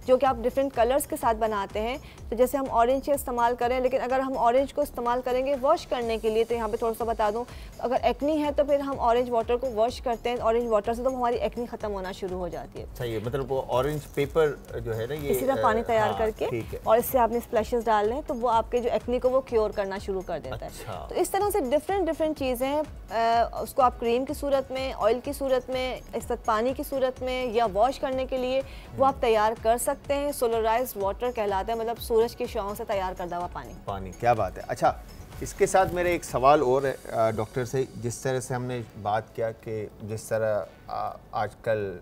जो कि आप डिफरेंट कलर्स के साथ बनाते हैं। तो जैसे हम ऑरेंज इस्तेमाल करें, लेकिन अगर हम ऑरेंज को इस्तेमाल करेंगे वॉश करने के लिए, तो यहाँ पे थोड़ा सा बता दूँ, अगर एक्नी है तो फिर हम ऑरेंज वाटर को वॉश करते हैं, ऑरेंज वाटर से तो हमारी एक्नी ख़त्म होना शुरू हो जाती है। सही है, मतलब वो ऑरेंज पेपर जो है ना, ये इसी तरह पानी तैयार करके और इससे आपने स्प्लैशेस डाल लें तो वो आपके जो एक्नी को वो क्योर करना शुरू कर देता है। तो इस तरह से डिफरेंट चीज़ें हैं, उसको आप क्रीम की सूरत में, ऑयल की सूरत में, इस तरह पानी की सूरत में या वॉश करने के लिए वो आप तैयार कर सकते हैं। सोलराइज्ड वाटर कहलाता है, मतलब सूरज की शाम से तैयार करदा हुआ पानी। क्या बात है। अच्छा, इसके साथ मेरे एक सवाल और है डॉक्टर से, जिस तरह से हमने बात किया कि जिस तरह आजकल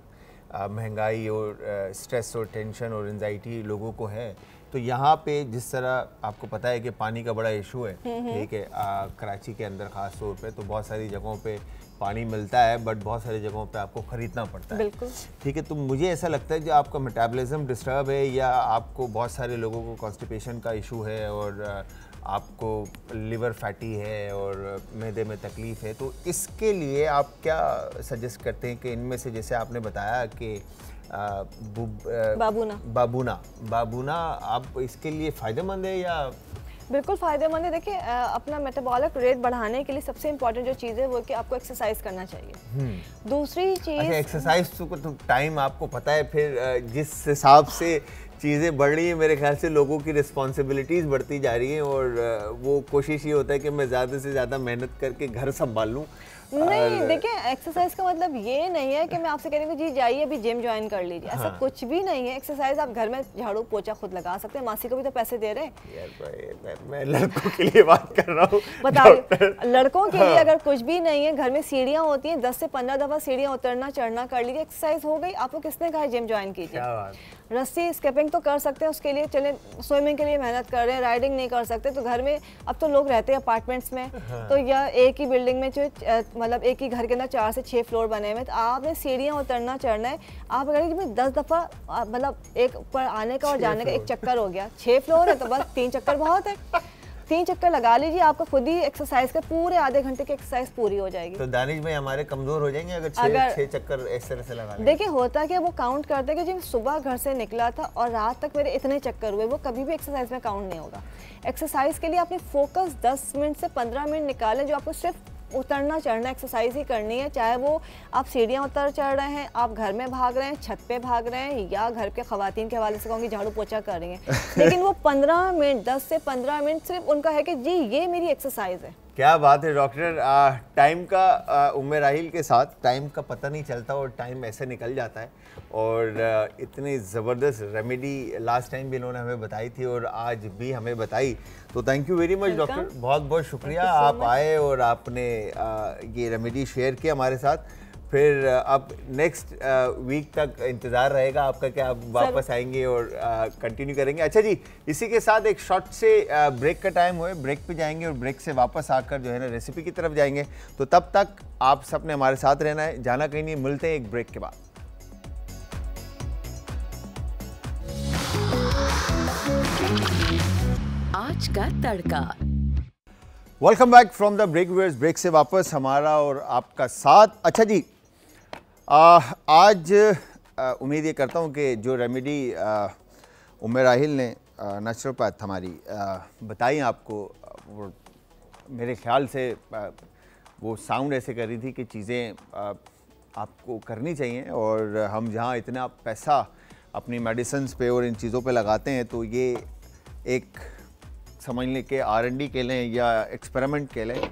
महंगाई और स्ट्रेस और टेंशन और एंजाइटी लोगों को है, तो यहाँ पे जिस तरह आपको पता है कि पानी का बड़ा इशू है, ठीक है, कराची के अंदर ख़ास तौर पे तो बहुत सारी जगहों पे पानी मिलता है बट बहुत सारी जगहों पे आपको ख़रीदना पड़ता है। बिल्कुल ठीक है। तो मुझे ऐसा लगता है जो आपका मेटाबॉलिज्म डिस्टर्ब है या आपको बहुत सारे लोगों को कॉन्स्टिपेशन का इशू है और आपको लिवर फैटी है और मैदे में तकलीफ़ है, तो इसके लिए आप क्या सजेस्ट करते हैं कि इनमें से जैसे आपने बताया कि बाबूना आप इसके लिए फ़ायदेमंद है या? बिल्कुल फ़ायदेमंद है। देखिए अपना मेटाबॉलिक रेट बढ़ाने के लिए सबसे इम्पोर्टेंट जो चीज़ है वो कि आपको एक्सरसाइज करना चाहिए। दूसरी चीज़, अच्छा, एक्सरसाइज तो टाइम आपको पता है, फिर जिस हिसाब से चीज़ें बढ़ रही हैं मेरे ख्याल से लोगों की रिस्पॉन्सिबिलिटीज़ बढ़ती जा रही हैं और वो कोशिश ये होता है कि मैं ज़्यादा से ज़्यादा मेहनत करके घर संभाल लूँ। नहीं, देखिए एक्सरसाइज का मतलब ये नहीं है कि मैं आपसे कह रही हूँ जी जाइए अभी जिम ज्वाइन कर लीजिए, ऐसा कुछ भी नहीं है। एक्सरसाइज आप घर में झाड़ू पोछा खुद लगा सकते हैं, मासी को भी तो पैसे दे रहे हैं। यार मैं लड़कों के लिए बात कर रहा हूँ, बता रही लड़कों के लिए अगर कुछ भी नहीं है, घर में सीढ़ियाँ होती हैं, 10 से 15 दफ़ा सीढ़ियाँ उतरना चढ़ना कर लीजिए, एक्सरसाइज हो गई। आपको किसने कहा जिम ज्वाइन कीजिए? रस्सी स्किपिंग तो कर सकते हैं, उसके लिए चले स्विमिंग के लिए मेहनत कर रहे हैं, राइडिंग नहीं कर सकते तो घर में, अब तो लोग रहते हैं अपार्टमेंट्स में, तो या एक ही बिल्डिंग में जो मतलब एक ही घर के अंदर 4 से 6 फ्लोर बने हुए, तो आपने सीढ़ियाँ उतरना चढ़ना है। आप अगर 10 दफ़ा मतलब एक पर आने का और जाने का एक चक्कर हो गया, 6 फ्लोर है तो बस 3 चक्कर बहुत है। 3 चक्कर लगा लीजिए, आपका खुद ही एक्सरसाइज का पूरे आधे घंटे की एक्सरसाइज पूरी हो जाएगी। तो दानिश भाई हमारे कमजोर हो जाएंगे अगर 6 चक्कर इस तरह से लगा लें। देखिए होता क्या, वो काउंट करते कि जब सुबह घर से निकला था और रात तक मेरे इतने चक्कर हुए, वो कभी भी एक्सरसाइज में काउंट नहीं होगा। एक्सरसाइज के लिए आपने फोकस 10 मिनट से 15 मिनट निकालें, जो आपको सिर्फ उतरना चढ़ना एक्सरसाइज ही करनी है, चाहे वो आप सीढ़ियाँ उतर चढ़ रहे हैं, आप घर में भाग रहे हैं, छत पे भाग रहे हैं, या घर के खवातीन के हवाले से कहूँगी झाड़ू पोछा कर रही हैं, लेकिन वो 15 मिनट 10 से 15 मिनट सिर्फ उनका है कि जी ये मेरी एक्सरसाइज है। क्या बात है डॉक्टर, टाइम का उम्मे राहिल के साथ टाइम का पता नहीं चलता और टाइम ऐसे निकल जाता है। और इतनी ज़बरदस्त रेमेडी लास्ट टाइम भी इन्होंने हमें बताई थी और आज भी हमें बताई, तो thank you very much doctor, बहुत बहुत शुक्रिया आप आए और आपने ये रेमेडी शेयर किया हमारे साथ। फिर अब नेक्स्ट वीक तक इंतज़ार रहेगा आपका कि आप वापस आएंगे और कंटिन्यू करेंगे। अच्छा जी, इसी के साथ एक शॉर्ट से ब्रेक का टाइम हुए, ब्रेक पे जाएंगे और ब्रेक से वापस आकर जो है ना रेसिपी की तरफ जाएंगे। तो तब तक आप सबने हमारे साथ रहना है, जाना कहीं नहीं, मिलते हैं एक ब्रेक के बाद। आज का तड़का। Welcome back from the break viewers, break से वापस हमारा और आपका साथ। अच्छा जी, आज उम्मीद ये करता हूँ कि जो रेमेडी उम्मे राहिल ने नेचुरोपैथ हमारी बताई आपको, वो मेरे ख्याल से वो साउंड ऐसे कर रही थी कि चीज़ें आपको करनी चाहिए। और हम जहाँ इतना पैसा अपनी मेडिसिन्स पे और इन चीज़ों पे लगाते हैं, तो ये एक समझ लें कि R&D के लिए या एक्सपेरिमेंट के लिए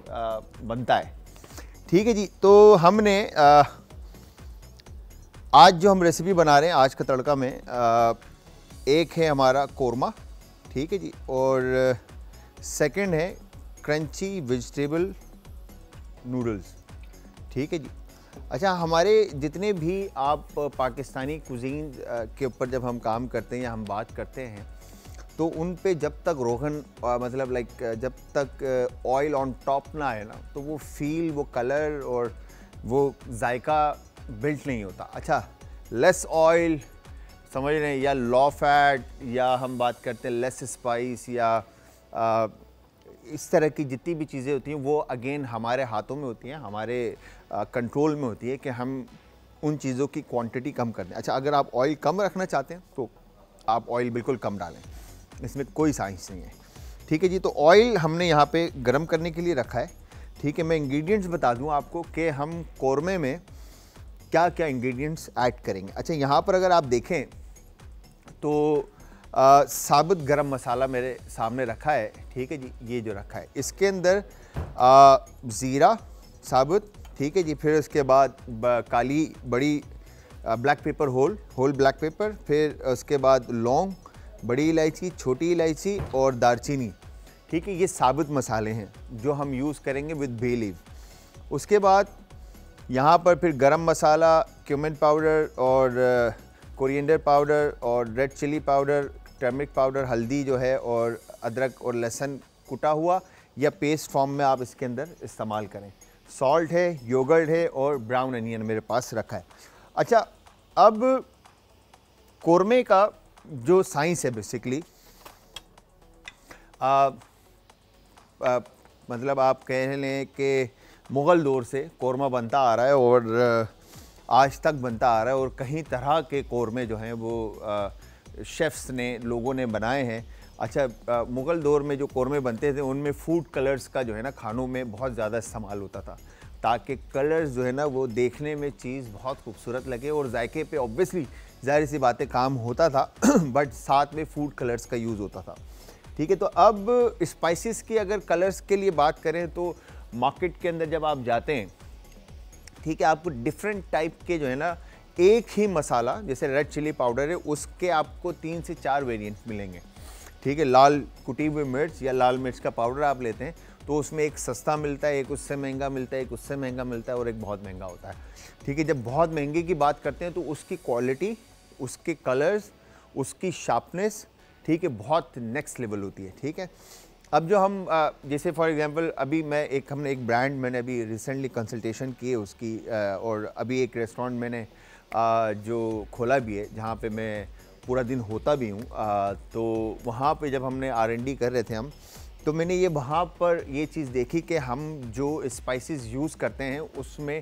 बनता है। ठीक है जी, तो हमने आज जो हम रेसिपी बना रहे हैं आज का तड़का में, एक है हमारा कोरमा, ठीक है जी, और सेकंड है क्रंची वेजिटेबल नूडल्स, ठीक है जी। अच्छा, हमारे जितने भी आप पाकिस्तानी कुजीन के ऊपर जब हम काम करते हैं या हम बात करते हैं, तो उन पे जब तक रोगन मतलब लाइक जब तक ऑयल ऑन टॉप ना आए ना, तो वो फील, वो कलर और वो जायका बिल्ट नहीं होता। अच्छा, लेस ऑयल समझ रहे हैं, या लो फैट, या हम बात करते हैं लेस स्पाइस, या इस तरह की जितनी भी चीज़ें होती हैं वो अगेन हमारे हाथों में होती हैं, हमारे कंट्रोल में होती है कि हम उन चीज़ों की क्वांटिटी कम कर दें। अच्छा, अगर आप ऑयल कम रखना चाहते हैं तो आप ऑयल बिल्कुल कम डालें, इसमें कोई साइंस नहीं है। ठीक है जी, तो ऑयल हमने यहाँ पे गरम करने के लिए रखा है। ठीक है, मैं इंग्रेडिएंट्स बता दूँ आपको कि हम कोरमे में क्या क्या इंग्रेडिएंट्स ऐड करेंगे। अच्छा, यहाँ पर अगर आप देखें तो साबुत गरम मसाला मेरे सामने रखा है, ठीक है जी, ये जो रखा है, इसके अंदर ज़ीरा साबुत, ठीक है जी, फिर उसके बाद काली बड़ी black pepper whole black pepper, फिर उसके बाद लौंग, बड़ी इलायची, छोटी इलायची और दालचीनी, ठीक है, ये साबुत मसाले हैं जो हम यूज़ करेंगे विद बे लीफ। उसके बाद यहाँ पर फिर गरम मसाला, क्यूमिन पाउडर और कोरिएंडर पाउडर और red chilli powder, turmeric powder, हल्दी जो है, और अदरक और लहसुन कुटा हुआ या पेस्ट फॉर्म में आप इसके अंदर इस्तेमाल करें। सॉल्ट है, योगर्ट है और ब्राउन अनियन मेरे पास रखा है। अच्छा, अब कोरमे का जो साइंस है बेसिकली, मतलब आप कह लें कि मुग़ल दौर से कोरमा बनता आ रहा है और आज तक बनता आ रहा है, और कई तरह के कोरमे जो हैं वो शेफ़्स ने, लोगों ने बनाए हैं। अच्छा, मुग़ल दौर में जो कोरमे बनते थे उनमें फूड कलर्स का जो है ना खानों में बहुत ज़्यादा इस्तेमाल होता था, ताकि कलर्स जो है ना वो देखने में चीज़ बहुत खूबसूरत लगे, और जायके पे ऑब्वियसली ज़ाहिर सी बातें काम होता था बट साथ में फूड कलर्स का यूज़ होता था। ठीक है, तो अब स्पाइसेस की अगर कलर्स के लिए बात करें तो मार्केट के अंदर जब आप जाते हैं, ठीक है, आपको डिफरेंट टाइप के जो है ना, एक ही मसाला जैसे रेड चिली पाउडर है, उसके आपको 3 से 4 वेरिएंट्स मिलेंगे। ठीक है, लाल कुटी हुई मिर्च या लाल मिर्च का पाउडर आप लेते हैं तो उसमें एक सस्ता मिलता है, एक उससे महंगा मिलता है, एक उससे महंगा मिलता है और एक बहुत महंगा होता है। ठीक है, जब बहुत महंगे की बात करते हैं तो उसकी क्वालिटी, उसके कलर्स, उसकी शार्पनेस, ठीक है, बहुत नेक्स्ट लेवल होती है। ठीक है, अब जो हम जैसे फॉर एग्जांपल अभी हमने एक ब्रांड मैंने अभी रिसेंटली कंसल्टेशन की है उसकी, और अभी एक रेस्टोरेंट मैंने जो खोला भी है जहाँ पे मैं पूरा दिन होता भी हूँ, तो वहाँ पे जब हमने R&D कर रहे थे हम, तो मैंने ये वहाँ पर ये चीज़ देखी कि हम जो स्पाइसेस यूज़ करते हैं उसमें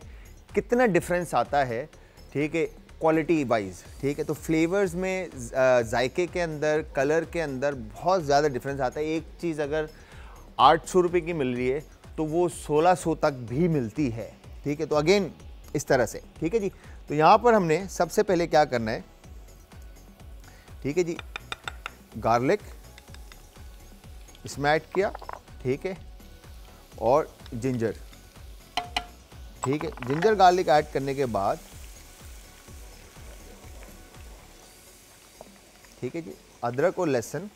कितना डिफरेंस आता है, ठीक है, क्वालिटी वाइज, ठीक है। तो फ्लेवर्स में, जायके के अंदर, कलर के अंदर बहुत ज़्यादा डिफरेंस आता है। एक चीज़ अगर 800 रुपये की मिल रही है तो वो 1600 तक भी मिलती है, ठीक है। तो अगेन इस तरह से, ठीक है जी। तो यहाँ पर हमने सबसे पहले क्या करना है, ठीक है जी, गार्लिक इसमें ऐड किया, ठीक है, और जिंजर, ठीक है। जिंजर गार्लिक ऐड करने के बाद, ठीक है जी, अदरक और लहसुन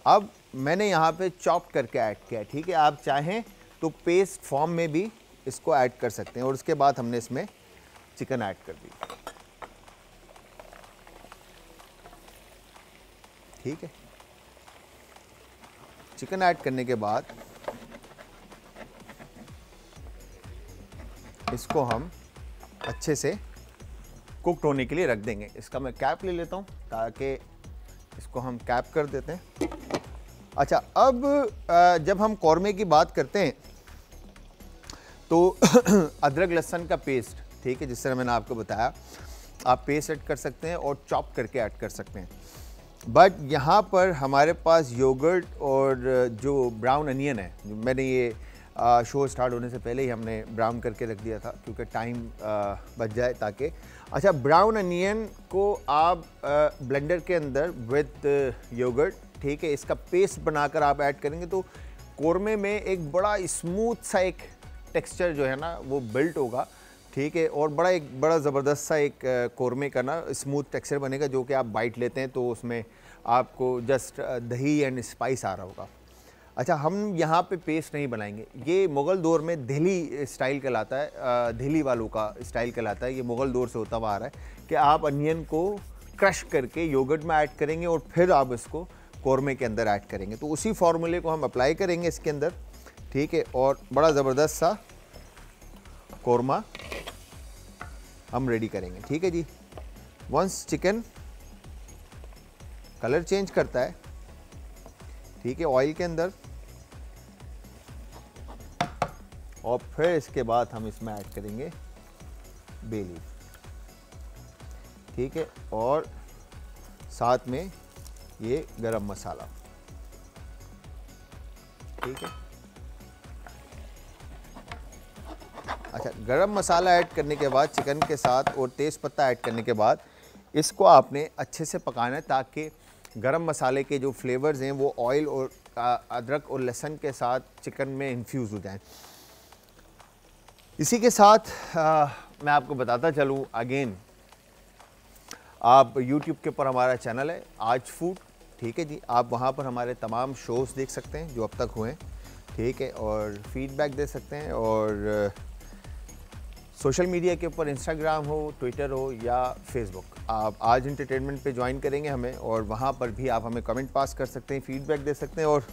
अब मैंने यहाँ पे चॉप करके ऐड किया है, ठीक है। आप चाहें तो पेस्ट फॉर्म में भी इसको ऐड कर सकते हैं। और उसके बाद हमने इसमें चिकन ऐड कर दी, ठीक है। चिकन ऐड करने के बाद इसको हम अच्छे से कुकड होने के लिए रख देंगे। इसका मैं कैप ले लेता हूँ ताकि इसको हम कैप कर देते हैं। अच्छा, अब जब हम कौरमे की बात करते हैं तो अदरक लहसुन का पेस्ट, ठीक है, जिस तरह मैंने आपको बताया, आप पेस्ट ऐड कर सकते हैं और चॉप करके ऐड कर सकते हैं। बट यहाँ पर हमारे पास योगर्ट और जो ब्राउन अनियन है, जो मैंने ये शो स्टार्ट होने से पहले ही हमने ब्राउन करके रख दिया था क्योंकि टाइम बच जाए ताकि। अच्छा, ब्राउन अनियन को आप ब्लेंडर के अंदर विद योगर्ट, ठीक है, इसका पेस्ट बनाकर आप ऐड करेंगे तो कौरमे में एक बड़ा स्मूथ सा एक टेक्सचर जो है ना वो बिल्ट होगा, ठीक है। और बड़ा ज़बरदस्त सा एक कौरमे का ना स्मूथ टेक्सचर बनेगा जो कि आप बाइट लेते हैं तो उसमें आपको जस्ट दही एंड स्पाइस आ रहा होगा। अच्छा, हम यहाँ पे पेस्ट नहीं बनाएंगे, ये मुग़ल दौर में दिल्ली स्टाइल कहलाता है, दिल्ली वालों का स्टाइल कहलाता है। ये मुग़ल दौर से होता हुआ आ रहा है कि आप अनियन को क्रश करके योगर्ट में ऐड करेंगे और फिर आप इसको कौरमे के अंदर ऐड करेंगे। तो उसी फार्मूले को हम अप्लाई करेंगे इसके अंदर, ठीक है। और बड़ा ज़बरदस्त सा कौरमा हम रेडी करेंगे, ठीक है जी। वंस चिकन कलर चेंज करता है, ठीक है, ऑयल के अंदर, और फिर इसके बाद हम इसमें ऐड करेंगे बे लीफ, ठीक है, और साथ में ये गरम मसाला, ठीक है। अच्छा, गरम मसाला ऐड करने के बाद चिकन के साथ और तेज़ पत्ता ऐड करने के बाद इसको आपने अच्छे से पकाना है ताकि गरम मसाले के जो फ्लेवर्स हैं वो ऑयल और अदरक और लहसुन के साथ चिकन में इन्फ्यूज़ हो जाएं। इसी के साथ मैं आपको बताता चलूँ, अगेन आप YouTube के ऊपर हमारा चैनल है आज फूड, ठीक है जी, आप वहाँ पर हमारे तमाम शोज़ देख सकते हैं जो अब तक हुए हैं, ठीक है, और फीडबैक दे सकते हैं। और सोशल मीडिया के ऊपर इंस्टाग्राम हो, ट्विटर हो या फेसबुक, आप आज एंटरटेनमेंट पे ज्वाइन करेंगे हमें और वहाँ पर भी आप हमें कमेंट पास कर सकते हैं, फीडबैक दे सकते हैं और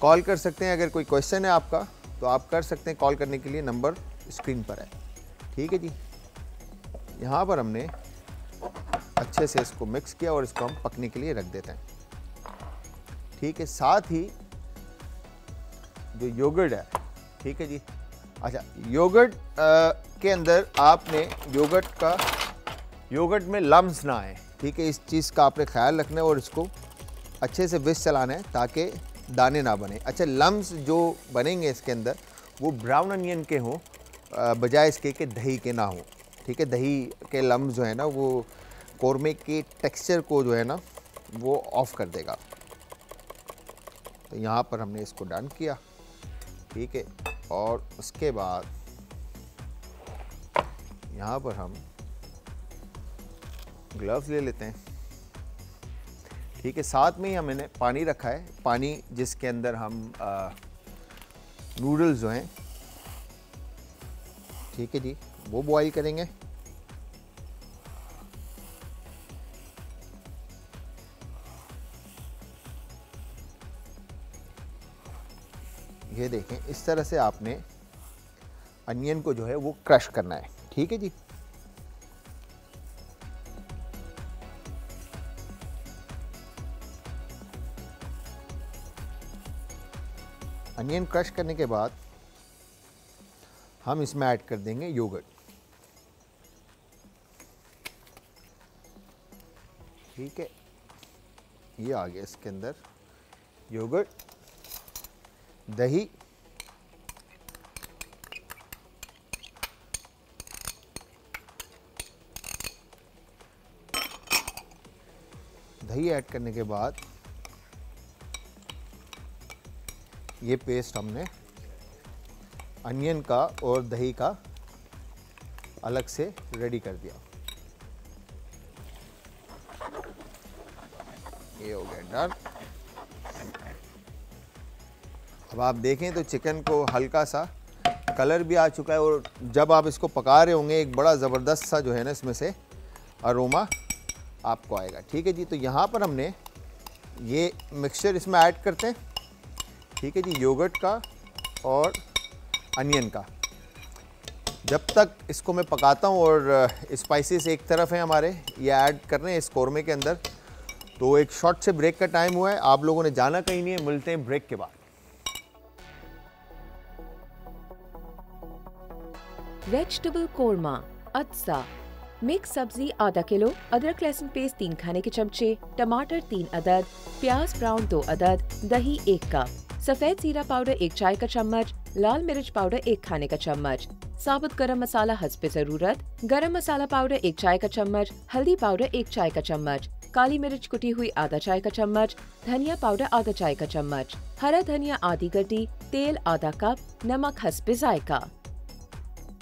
कॉल कर सकते हैं। अगर कोई क्वेश्चन है आपका तो आप कर सकते हैं, कॉल करने के लिए नंबर स्क्रीन पर है, ठीक है जी। यहाँ पर हमने अच्छे से इसको मिक्स किया और इसको हम पकने के लिए रख देते हैं, ठीक है। साथ ही जो योगर्ट है, ठीक है जी। अच्छा, योगर्ट के अंदर आपने योगर्ट में लम्स ना आए, ठीक है, इस चीज़ का आपने ख्याल रखना है और इसको अच्छे से विस्क चलाना है ताकि दाने ना बने। अच्छा, लम्स जो बनेंगे इसके अंदर वो ब्राउन अनियन के हों बजाय इसके कि दही के ना हो, ठीक है। दही के लम्स जो है ना वो कौरमे के टेक्सचर को जो है ना वो ऑफ कर देगा। तो यहाँ पर हमने इसको डन किया, ठीक है। और उसके बाद यहाँ पर हम ग्लव्स ले लेते हैं, ठीक है। साथ में ही हमने पानी रखा है, पानी जिसके अंदर हम नूडल्स जो हैं, ठीक है जी, वो बॉईल करेंगे। ये देखें, इस तरह से आपने अनियन को जो है वो क्रश करना है, ठीक है जी। अनियन क्रश करने के बाद हम इसमें ऐड कर देंगे योगर्ट। ठीक है, ये आ गया इसके अंदर योगर्ट, दही, दही ऐड करने के बाद ये पेस्ट हमने अनियन का और दही का अलग से रेडी कर दिया। ये हो गया डन। अब आप देखें तो चिकन को हल्का सा कलर भी आ चुका है और जब आप इसको पका रहे होंगे एक बड़ा ज़बरदस्त सा जो है ना इसमें से अरोमा आपको आएगा। ठीक है जी, तो यहाँ पर हमने ये मिक्सचर इसमें ऐड करते हैं। ठीक है जी, योगर्ट का और अनियन का। जब तक इसको मैं पकाता हूँ और स्पाइसेस एक तरफ हैं हमारे, ये ऐड कर रहे हैं इस कौरमे के अंदर, तो एक शॉर्ट से ब्रेक का टाइम हुआ है। आप लोगों ने जाना कहीं नहीं है, मिलते हैं ब्रेक के बाद। वेजिटेबल कोरमा अज्जा। मिक्स सब्जी आधा किलो, अदरक लहसुन पेस्ट 3 खाने के चमचे, टमाटर 3 अदद, प्याज ब्राउन 2 अदद, दही 1 कप, सफेद जीरा पाउडर 1 चाय का चम्मच, लाल मिर्च पाउडर 1 खाने का चम्मच, साबुत गरम मसाला हस्बे जरूरत, गरम मसाला पाउडर 1 चाय का चम्मच, हल्दी पाउडर 1 चाय का चम्मच, काली मिर्च कुटी हुई आधा चाय का चम्मच, धनिया पाउडर आधा चाय का चम्मच, हरा धनिया आधी गड्डी, तेल आधा कप, नमक हस्बे जायका।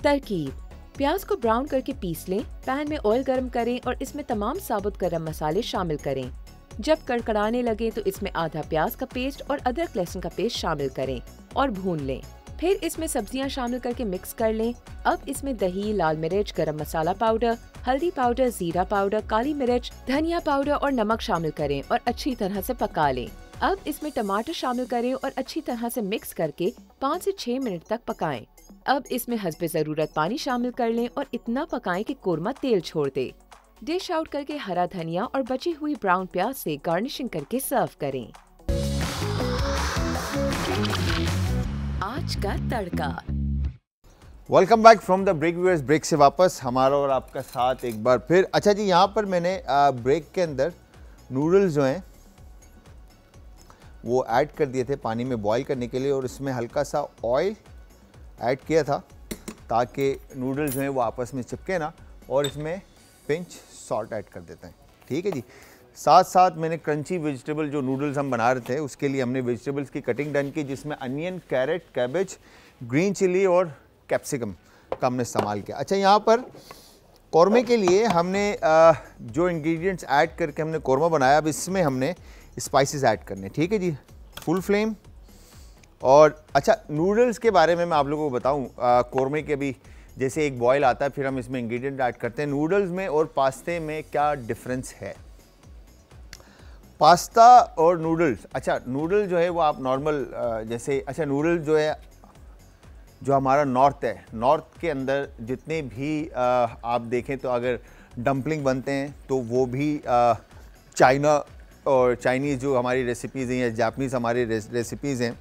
तरकीब: प्याज को ब्राउन करके पीस लें, पैन में ऑयल गरम करें और इसमें तमाम साबुत गरम मसाले शामिल करें। जब कड़कड़ाने लगे तो इसमें आधा प्याज का पेस्ट और अदरक लहसुन का पेस्ट शामिल करें और भून लें। फिर इसमें सब्जियां शामिल करके मिक्स कर लें। अब इसमें दही, लाल मिर्च, गरम मसाला पाउडर, हल्दी पाउडर, जीरा पाउडर, काली मिर्च, धनिया पाउडर और नमक शामिल करें और अच्छी तरह से पका लें। अब इसमें टमाटर शामिल करें और अच्छी तरह से मिक्स करके 5 से 6 मिनट तक पकाएं। अब इसमें हस्बे ज़रूरत पानी शामिल कर लें और इतना पकाएं कि कोरमा तेल छोड़ दे। डिश आउट करके हरा धनिया और बची हुई ब्राउन प्याज से गार्निशिंग करके सर्व करें। आज का तड़का। Welcome back from the break viewers. Break से वापस हमारा और आपका साथ एक बार फिर। अच्छा जी, यहाँ पर मैंने ब्रेक के अंदर नूडल्स जो हैं वो ऐड कर दिए थे पानी में बॉईल करने के लिए और इसमें हल्का सा ऑयल ऐड किया था ताकि नूडल्स जो हैं वो आपस में चिपके ना, और इसमें पिंच सॉल्ट ऐड कर देते हैं। ठीक है जी, साथ साथ मैंने क्रंची वेजिटेबल जो नूडल्स हम बना रहे थे उसके लिए हमने वेजिटेबल्स की कटिंग डन की, जिसमें onion, carrot, cabbage, green chilli और कैप्सिकम का हमने इस्तेमाल किया। अच्छा, यहाँ पर कौरमे के लिए हमने जो इंग्रेडिएंट्स ऐड करके हमने कौरमा बनाया, अब इसमें हमने स्पाइसेस ऐड करने। ठीक है जी, फुल फ्लेम। और अच्छा, नूडल्स के बारे में मैं आप लोगों को बताऊं, कौरमे के भी जैसे एक बॉयल आता है फिर हम इसमें इंग्रेडिएंट ऐड करते हैं। नूडल्स में और पास्ते में क्या डिफरेंस है? पास्ता और नूडल्स, अच्छा नूडल जो है वो आप नॉर्मल जैसे, अच्छा नूडल जो है जो हमारा नॉर्थ है, नॉर्थ के अंदर जितने भी आप देखें तो अगर डम्पलिंग बनते हैं तो वो भी चाइना और चाइनीज़ जो हमारी रेसिपीज़ हैं या जापानीज़ हमारी रेसिपीज़ हैं,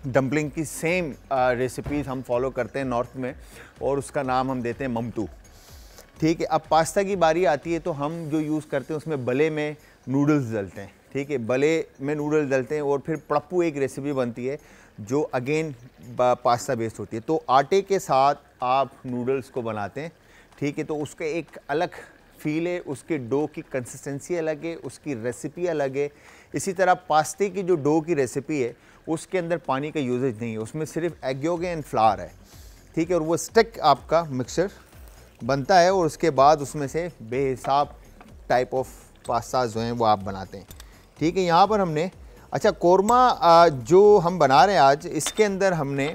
डम्पलिंग की सेम रेसिपीज़ हम फॉलो करते हैं नॉर्थ में, और उसका नाम हम देते हैं ममतू। ठीक है, अब पास्ता की बारी आती है तो हम जो यूज़ करते हैं उसमें बले में नूडल्स डलते हैं। ठीक है, बले में नूडल्स डलते हैं और फिर पड़प्पू एक रेसिपी बनती है जो अगेन पास्ता बेस्ड होती है। तो आटे के साथ आप नूडल्स को बनाते हैं। ठीक है, तो उसका एक अलग फील है, उसके डो की कंसिस्टेंसी अलग है, उसकी रेसिपी अलग है। इसी तरह पास्ते की जो डो की रेसिपी है उसके अंदर पानी का यूजेज नहीं है, उसमें सिर्फ एग योक एंड फ्लावर है। ठीक है, और वो स्टिक आपका मिक्सचर बनता है और उसके बाद उसमें से बेहिसाब टाइप ऑफ पास्ता जो हैं वो आप बनाते हैं। ठीक है, यहाँ पर हमने, अच्छा कौरमा जो हम बना रहे हैं आज, इसके अंदर हमने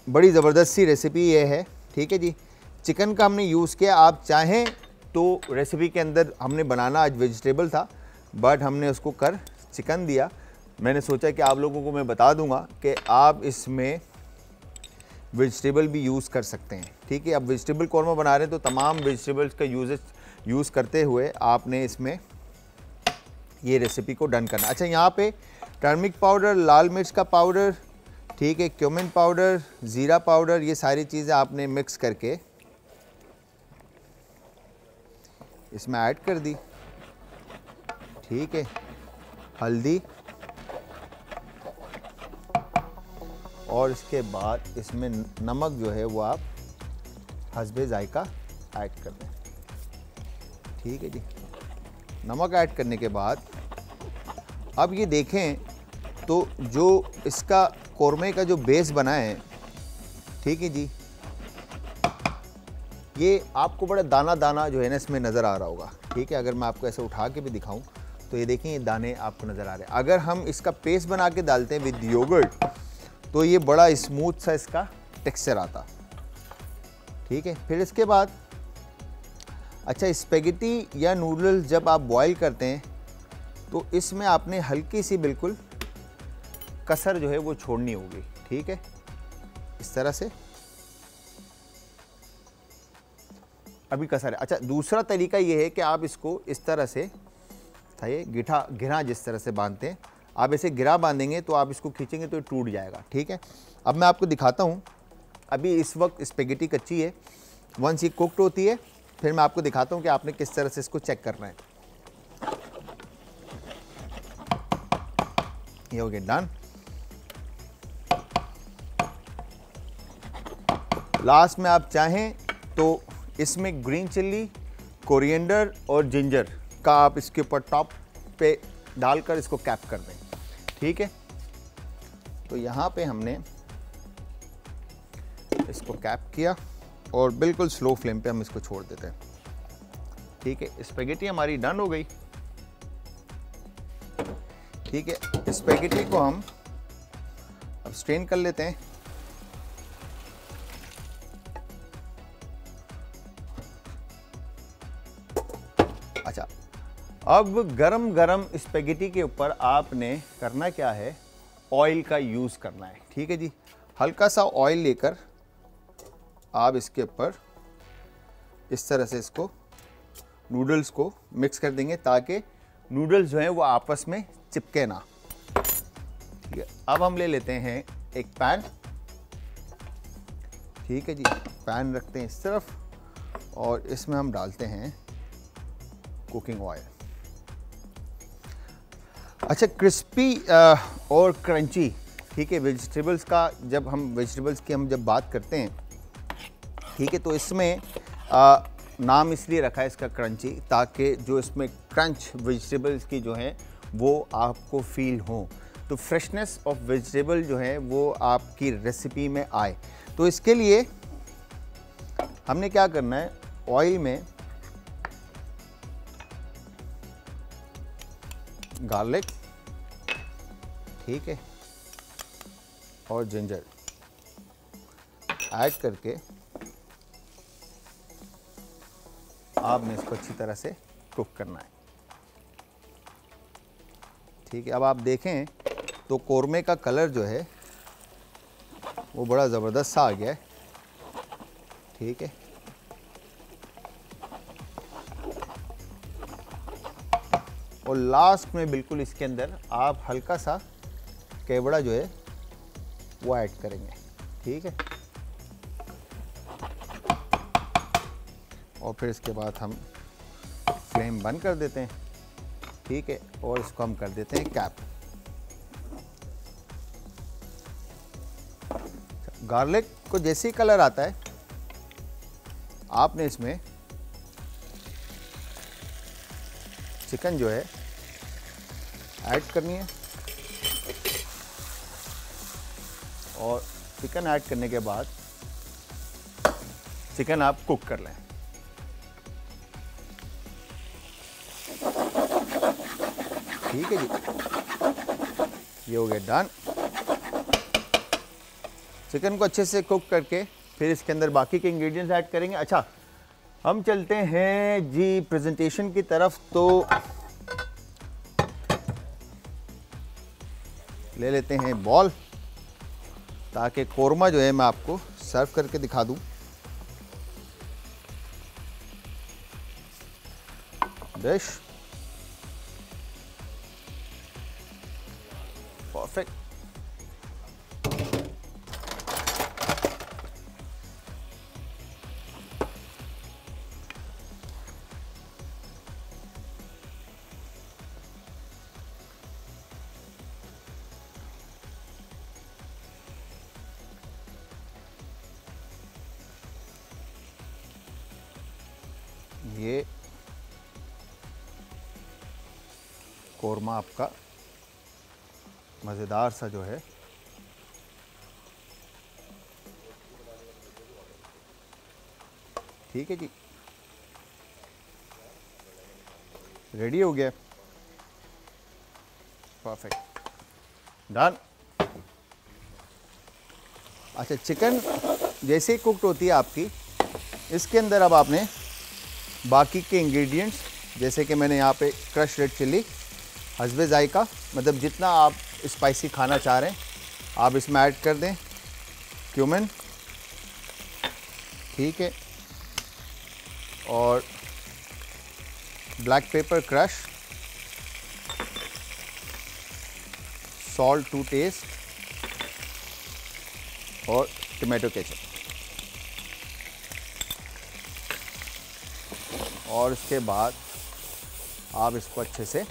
बड़ी ज़बरदस्त सी रेसिपी ये है। ठीक है जी, चिकन का हमने यूज़ किया। आप चाहें तो रेसिपी के अंदर हमने बनाना आज वेजिटेबल था, बट हमने उसको कर चिकन दिया। मैंने सोचा कि आप लोगों को मैं बता दूंगा कि आप इसमें वेजिटेबल भी यूज़ कर सकते हैं। ठीक है, अब वेजिटेबल कौरमा बना रहे हैं तो तमाम वेजिटेबल्स का यूज़ करते हुए आपने इसमें ये रेसिपी को डन करना। अच्छा, यहाँ पे टर्मिक पाउडर, लाल मिर्च का पाउडर, ठीक है, क्यूमिन पाउडर, ज़ीरा पाउडर, ये सारी चीज़ें आपने मिक्स करके इसमें ऐड कर दी, ठीक है। हल्दी, और इसके बाद इसमें नमक जो है वो आप हस्बे जायका ऐड कर दें, ठीक है जी। नमक ऐड करने के बाद अब ये देखें तो जो इसका कोरमे का जो बेस बना है, ठीक है जी, ये आपको बड़ा दाना दाना जो है ना इसमें नज़र आ रहा होगा, ठीक है। अगर मैं आपको ऐसे उठा के भी दिखाऊं तो ये देखें, ये दाने आपको नज़र आ रहे हैं। अगर हम इसका पेस्ट बना के डालते हैं विद योगर्ट तो ये बड़ा स्मूथ सा इसका टेक्सचर आता, ठीक है। फिर इसके बाद अच्छा, स्पेगेटी या नूडल्स जब आप बॉईल करते हैं तो इसमें आपने हल्की सी बिल्कुल कसर जो है वो छोड़नी होगी, ठीक है, इस तरह से। अभी कसर है। अच्छा, दूसरा तरीका ये है कि आप इसको इस तरह से था, ये गिरा जिस तरह से बांधते हैं, आप ऐसे गिरा बांधेंगे तो आप इसको खींचेंगे तो ये टूट जाएगा, ठीक है। अब मैं आपको दिखाता हूँ, अभी इस वक्त स्पेगेटी कच्ची है, वंस ये कुक्ड होती है फिर मैं आपको दिखाता हूँ कि आपने किस तरह से इसको चेक करना है। ये हो गया डन। लास्ट में आप चाहें तो इसमें ग्रीन चिल्ली, कोरिएंडर और जिंजर का आप इसके ऊपर टॉप पे डालकर इसको कैप कर दें, ठीक है। तो यहाँ पे हमने इसको कैप किया और बिल्कुल स्लो फ्लेम पे हम इसको छोड़ देते हैं, ठीक है। स्पेगेटी हमारी डन हो गई, ठीक है। स्पेगेटी को हम अब स्ट्रेन कर लेते हैं। अच्छा, अब गरम गरम स्पेगेटी के ऊपर आपने करना क्या है, ऑयल का यूज़ करना है, ठीक है जी। हल्का सा ऑयल लेकर आप इसके ऊपर इस तरह से इसको नूडल्स को मिक्स कर देंगे ताकि नूडल्स जो हैं वो आपस में चिपके ना, ठीक है। अब हम ले लेते हैं एक पैन, ठीक है जी। पैन रखते हैं इस तरफ और इसमें हम डालते हैं कुकिंग ऑयल। अच्छा, क्रिस्पी और क्रंची, ठीक है। वेजिटेबल्स का जब हम जब बात करते हैं, ठीक है, तो इसमें नाम इसलिए रखा है इसका क्रंची ताकि जो इसमें क्रंच वेजिटेबल्स की जो है वो आपको फील हो, तो फ्रेशनेस ऑफ वेजिटेबल जो है वो आपकी रेसिपी में आए। तो इसके लिए हमने क्या करना है, ऑयल में गार्लिक, ठीक है, और जिंजर ऐड करके आपने इसको अच्छी तरह से कुक करना है, ठीक है। अब आप देखें तो कोरमे का कलर जो है वो बड़ा ज़बरदस्त सा आ गया है, ठीक है। और लास्ट में बिल्कुल इसके अंदर आप हल्का सा केवड़ा जो है वो ऐड करेंगे, ठीक है। और फिर इसके बाद हम फ्लेम बंद कर देते हैं, ठीक है, और इसको हम कर देते हैं कैप। गार्लिक को जैसे ही कलर आता है आपने इसमें चिकन जो है ऐड करनी है और चिकन ऐड करने के बाद चिकन आप कुक कर लें, ठीक है जी। ये हो गया डन। चिकन को अच्छे से कुक करके फिर इसके अंदर बाकी के इंग्रेडिएंट्स ऐड करेंगे। अच्छा, हम चलते हैं जी प्रेजेंटेशन की तरफ, तो ले लेते हैं बॉल ताकि कोरमा जो है मैं आपको सर्व करके दिखा दूं। Dish perfect. ये कोरमा आपका मज़ेदार सा जो है ठीक है जी, रेडी हो गया, परफेक्ट, डन। अच्छा, चिकन जैसे ही कुकड होती है आपकी, इसके अंदर अब आपने बाकी के इंग्रेडिएंट्स, जैसे कि मैंने यहाँ पे क्रश रेड चिल्ली हस्बे जायका, मतलब जितना आप स्पाइसी खाना चाह रहे हैं आप इसमें ऐड कर दें। क्यूमिन, ठीक है, और black pepper crush, salt to taste और टमाटो केचप। और इसके बाद आप इसको अच्छे से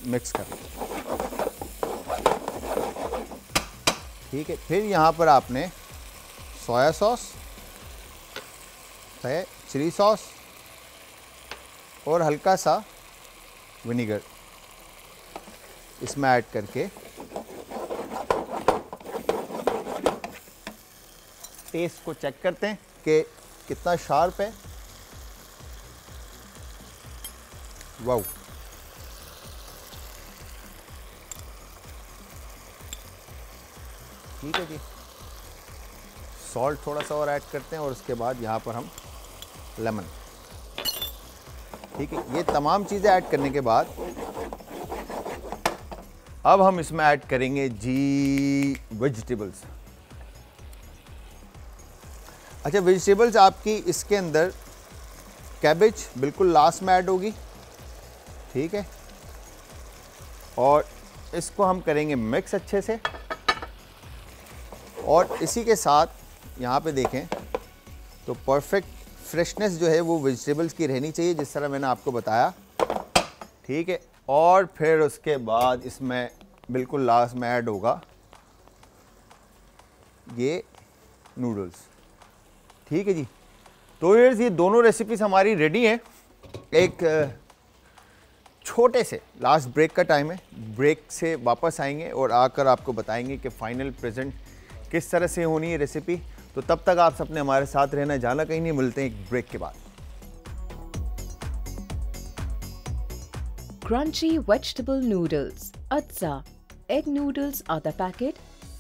मिक्स कर लें, ठीक है। फिर यहाँ पर आपने सोया सॉस, चिली सॉस और हल्का सा विनेगर इसमें ऐड करके टेस्ट को चेक करते हैं कि कितना शार्प है। वाओ, ठीक है जी। सॉल्ट थोड़ा सा और ऐड करते हैं और उसके बाद यहाँ पर हम लेमन, ठीक है। ये तमाम चीज़ें ऐड करने के बाद अब हम इसमें ऐड करेंगे जी वेजिटेबल्स। अच्छा, वेजिटेबल्स आपकी इसके अंदर कैबेज बिल्कुल लास्ट में ऐड होगी, ठीक है। और इसको हम करेंगे मिक्स अच्छे से, और इसी के साथ यहाँ पे देखें तो परफेक्ट फ्रेशनेस जो है वो वेजिटेबल्स की रहनी चाहिए, जिस तरह मैंने आपको बताया, ठीक है। और फिर उसके बाद इसमें बिल्कुल लास्ट में ऐड होगा ये नूडल्स, ठीक है जी। तो ये दोनों रेसिपीज हमारी रेडी हैं। एक छोटे से लास्ट ब्रेक का टाइम है, ब्रेक से वापस आएंगे और आकर आपको बताएंगे कि फाइनल प्रेजेंट किस तरह से होनी है रेसिपी। तो तब तक आप सबने हमारे साथ रहना, जाना कहीं नहीं, मिलते हैं एक ब्रेक के बाद। क्रंची वेजिटेबल नूडल्स, अज्जा, एग नूडल्स आधा पैकेट,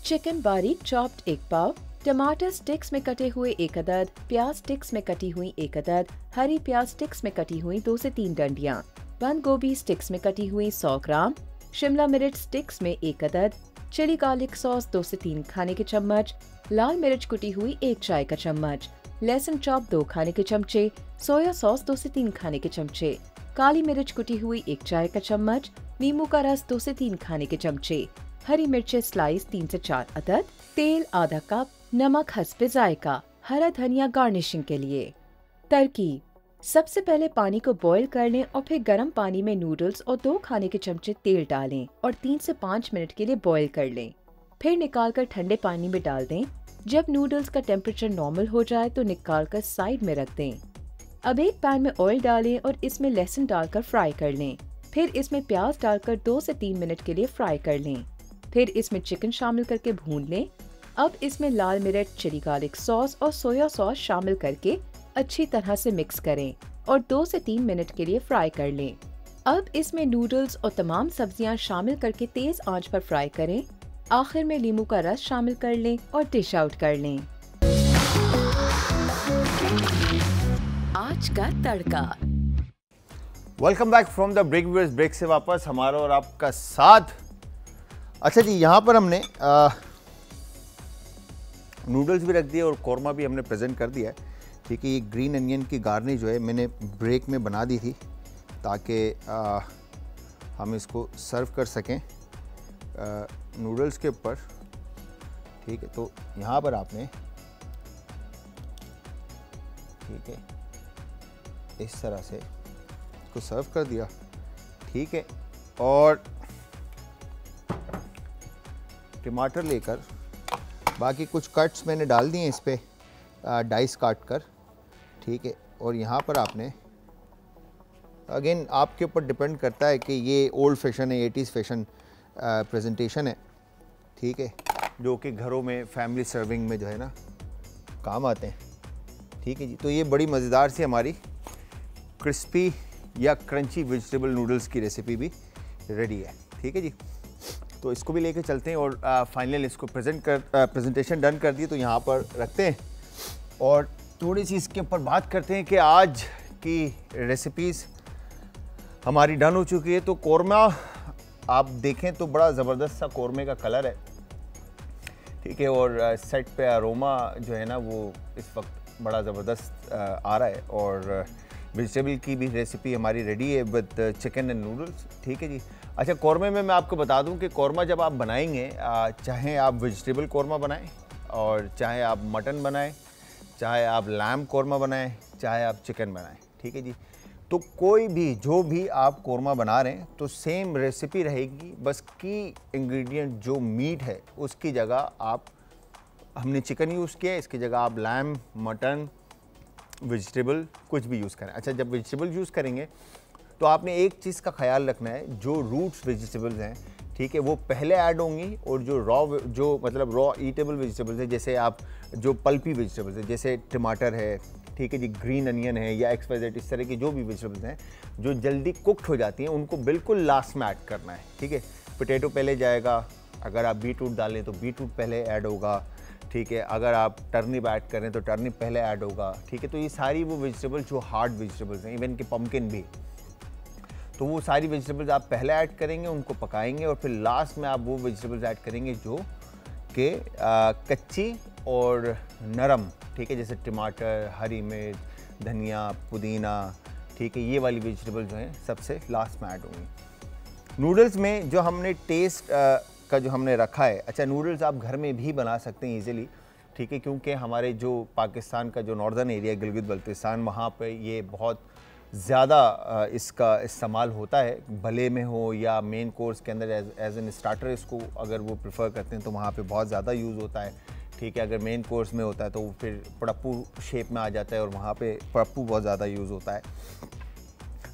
चिकन बारीक चॉप्ड 1 पाव, टमाटर स्टिक्स में कटे हुए 1 अदद, प्याज स्टिक्स में कटी हुई 1 अदद, हरी प्याज स्टिक्स में कटी हुई 2 से 3 डंडियां, बंद गोभी स्टिक्स में कटी हुई 100 ग्राम, शिमला मिर्च स्टिक्स में 1 अदद, चिली गार्लिक सॉस 2 से 3 खाने के चम्मच, लाल मिर्च कुटी हुई 1 चाय का चम्मच, लहसुन चॉप 2 खाने के चमचे, सोया सॉस 2 से 3 खाने के चमचे, काली मिर्च कुटी हुई 1 चाय का चम्मच, नींबू का रस 2 से 3 खाने के चमचे, हरी मिर्चें स्लाइस 3 से 4 अदद, तेल आधा कप, नमक हस्बे जायका, हरा धनिया गार्निशिंग के लिए। तरकीब: सबसे पहले पानी को बॉईल कर लें और फिर गर्म पानी में नूडल्स और 2 खाने के चमचे तेल डालें और 3 से 5 मिनट के लिए बॉईल कर लें। फिर निकालकर ठंडे पानी में डाल दें। जब नूडल्स का टेम्परेचर नॉर्मल हो जाए तो निकालकर साइड में रख दें। अब एक पैन में ऑयल डालें और इसमें लहसुन डालकर फ्राई कर लें। फिर इसमें प्याज डालकर 2 से 3 मिनट के लिए फ्राई कर लें। फिर इसमें चिकन शामिल करके भून लें। अब इसमें लाल मिर्च, चिली गार्लिक सॉस और सोया सॉस शामिल करके अच्छी तरह से मिक्स करें और 2 से 3 मिनट के लिए फ्राई कर लें। अब इसमें नूडल्स और तमाम सब्जियां शामिल करके तेज आंच पर फ्राई करें। आखिर में नींबू का रस शामिल कर लें और डिश आउट कर लें। आज का तड़का। Welcome back from the break. Viewers, break से वापस हमारा और आपका साथ। अच्छा जी, यहाँ पर हमने नूडल्स भी रख दिए और कौरमा भी हमने प्रेजेंट कर दिया है। ठीक है, ये ग्रीन अनियन की गार्निश जो है मैंने ब्रेक में बना दी थी ताकि हम इसको सर्व कर सकें। नूडल्स के ऊपर, ठीक है। तो यहाँ पर आपने, ठीक है, इस तरह से इसको सर्व कर दिया, ठीक है। और टमाटर लेकर बाकी कुछ कट्स मैंने डाल दिए इस पे, डाइस काट कर, ठीक है। और यहाँ पर आपने, अगेन आपके ऊपर डिपेंड करता है कि ये ओल्ड फैशन है, 80s फैशन प्रेजेंटेशन है, ठीक है, जो कि घरों में फैमिली सर्विंग में जो है ना काम आते हैं, ठीक है जी। तो ये बड़ी मज़ेदार सी हमारी क्रिस्पी या क्रंची वेजिटेबल नूडल्स की रेसिपी भी रेडी है, ठीक है जी। तो इसको भी लेके चलते हैं और फाइनल इसको प्रेजेंटेशन डन कर दी तो यहाँ पर रखते हैं और थोड़ी सी इसके ऊपर बात करते हैं कि आज की रेसिपीज़ हमारी डन हो चुकी है। तो कौरमा आप देखें तो बड़ा ज़बरदस्त सा कौरमे का कलर है, ठीक है। और सेट पे अरोमा जो है ना वो इस वक्त बड़ा ज़बरदस्त आ रहा है। और वेजिटेबल की भी रेसिपी हमारी रेडी है विद चिकन एंड नूडल्स, ठीक है जी। अच्छा, कौरमे में मैं आपको बता दूं कि कौरमा जब आप बनाएंगे, चाहे आप वेजिटेबल कौरमा बनाएं और चाहे आप मटन बनाएं, चाहे आप लैम्ब कौरमा बनाएं, चाहे आप चिकन बनाएं, ठीक है जी। तो कोई भी जो भी आप कौरमा बना रहे हैं तो सेम रेसिपी रहेगी, बस की इंग्रेडिएंट जो मीट है उसकी जगह आप, हमने चिकन यूज़ किया है, इसकी जगह आप लैम्ब, मटन, वेजिटेबल कुछ भी यूज़ करें। अच्छा, जब वेजिटेबल यूज़ करेंगे तो आपने एक चीज़ का ख्याल रखना है, जो रूट्स वेजिटेबल्स हैं, ठीक है, वो पहले ऐड होंगी और जो मतलब रॉ ईटेबल वेजिटेबल्स है, जैसे आप जो पल्पी वेजिटेबल्स है, जैसे टमाटर है, ठीक है जी, ग्रीन अनियन है या XYZ, इस तरह की जो भी वेजिटेबल्स हैं जो जल्दी कुक्ड हो जाती हैं, उनको बिल्कुल लास्ट में ऐड करना है, ठीक है। पोटैटो पहले जाएगा, अगर आप बीटरूट डालें तो बीटरूट पहले ऐड होगा, ठीक है। अगर आप टर्निप ऐड करें तो टर्निप पहले ऐड होगा, ठीक है। तो ये सारी वो वेजिटेबल जो हार्ड वेजिटेबल्स हैं, इवन कि पम्पकिन भी, तो वो सारी वेजिटेबल्स आप पहले ऐड करेंगे, उनको पकाएंगे और फिर लास्ट में आप वो वेजिटेबल्स ऐड करेंगे जो कि कच्ची और नरम, ठीक है, जैसे टमाटर, हरी मिर्च, धनिया, पुदीना, ठीक है, ये वाली वेजिटेबल जो हैं सबसे लास्ट में ऐड होंगी। नूडल्स में जो हमने टेस्ट का जो हमने रखा है, अच्छा, नूडल्स आप घर में भी बना सकते हैं ईज़िली, ठीक है, क्योंकि हमारे जो पाकिस्तान का जो नॉर्दर्न एरिया है, गिलगित बल्तिस्तान, वहाँ पे ये बहुत ज़्यादा इसका इस्तेमाल होता है, भले में हो या मेन कोर्स के अंदर एज एन स्टार्टर इसको अगर वो प्रेफर करते हैं तो वहाँ पे बहुत ज़्यादा यूज़ होता है, ठीक है। अगर मेन कोर्स में होता है तो फिर पड़प्पू शेप में आ जाता है और वहाँ पे पड़प्पू बहुत ज़्यादा यूज़ होता है।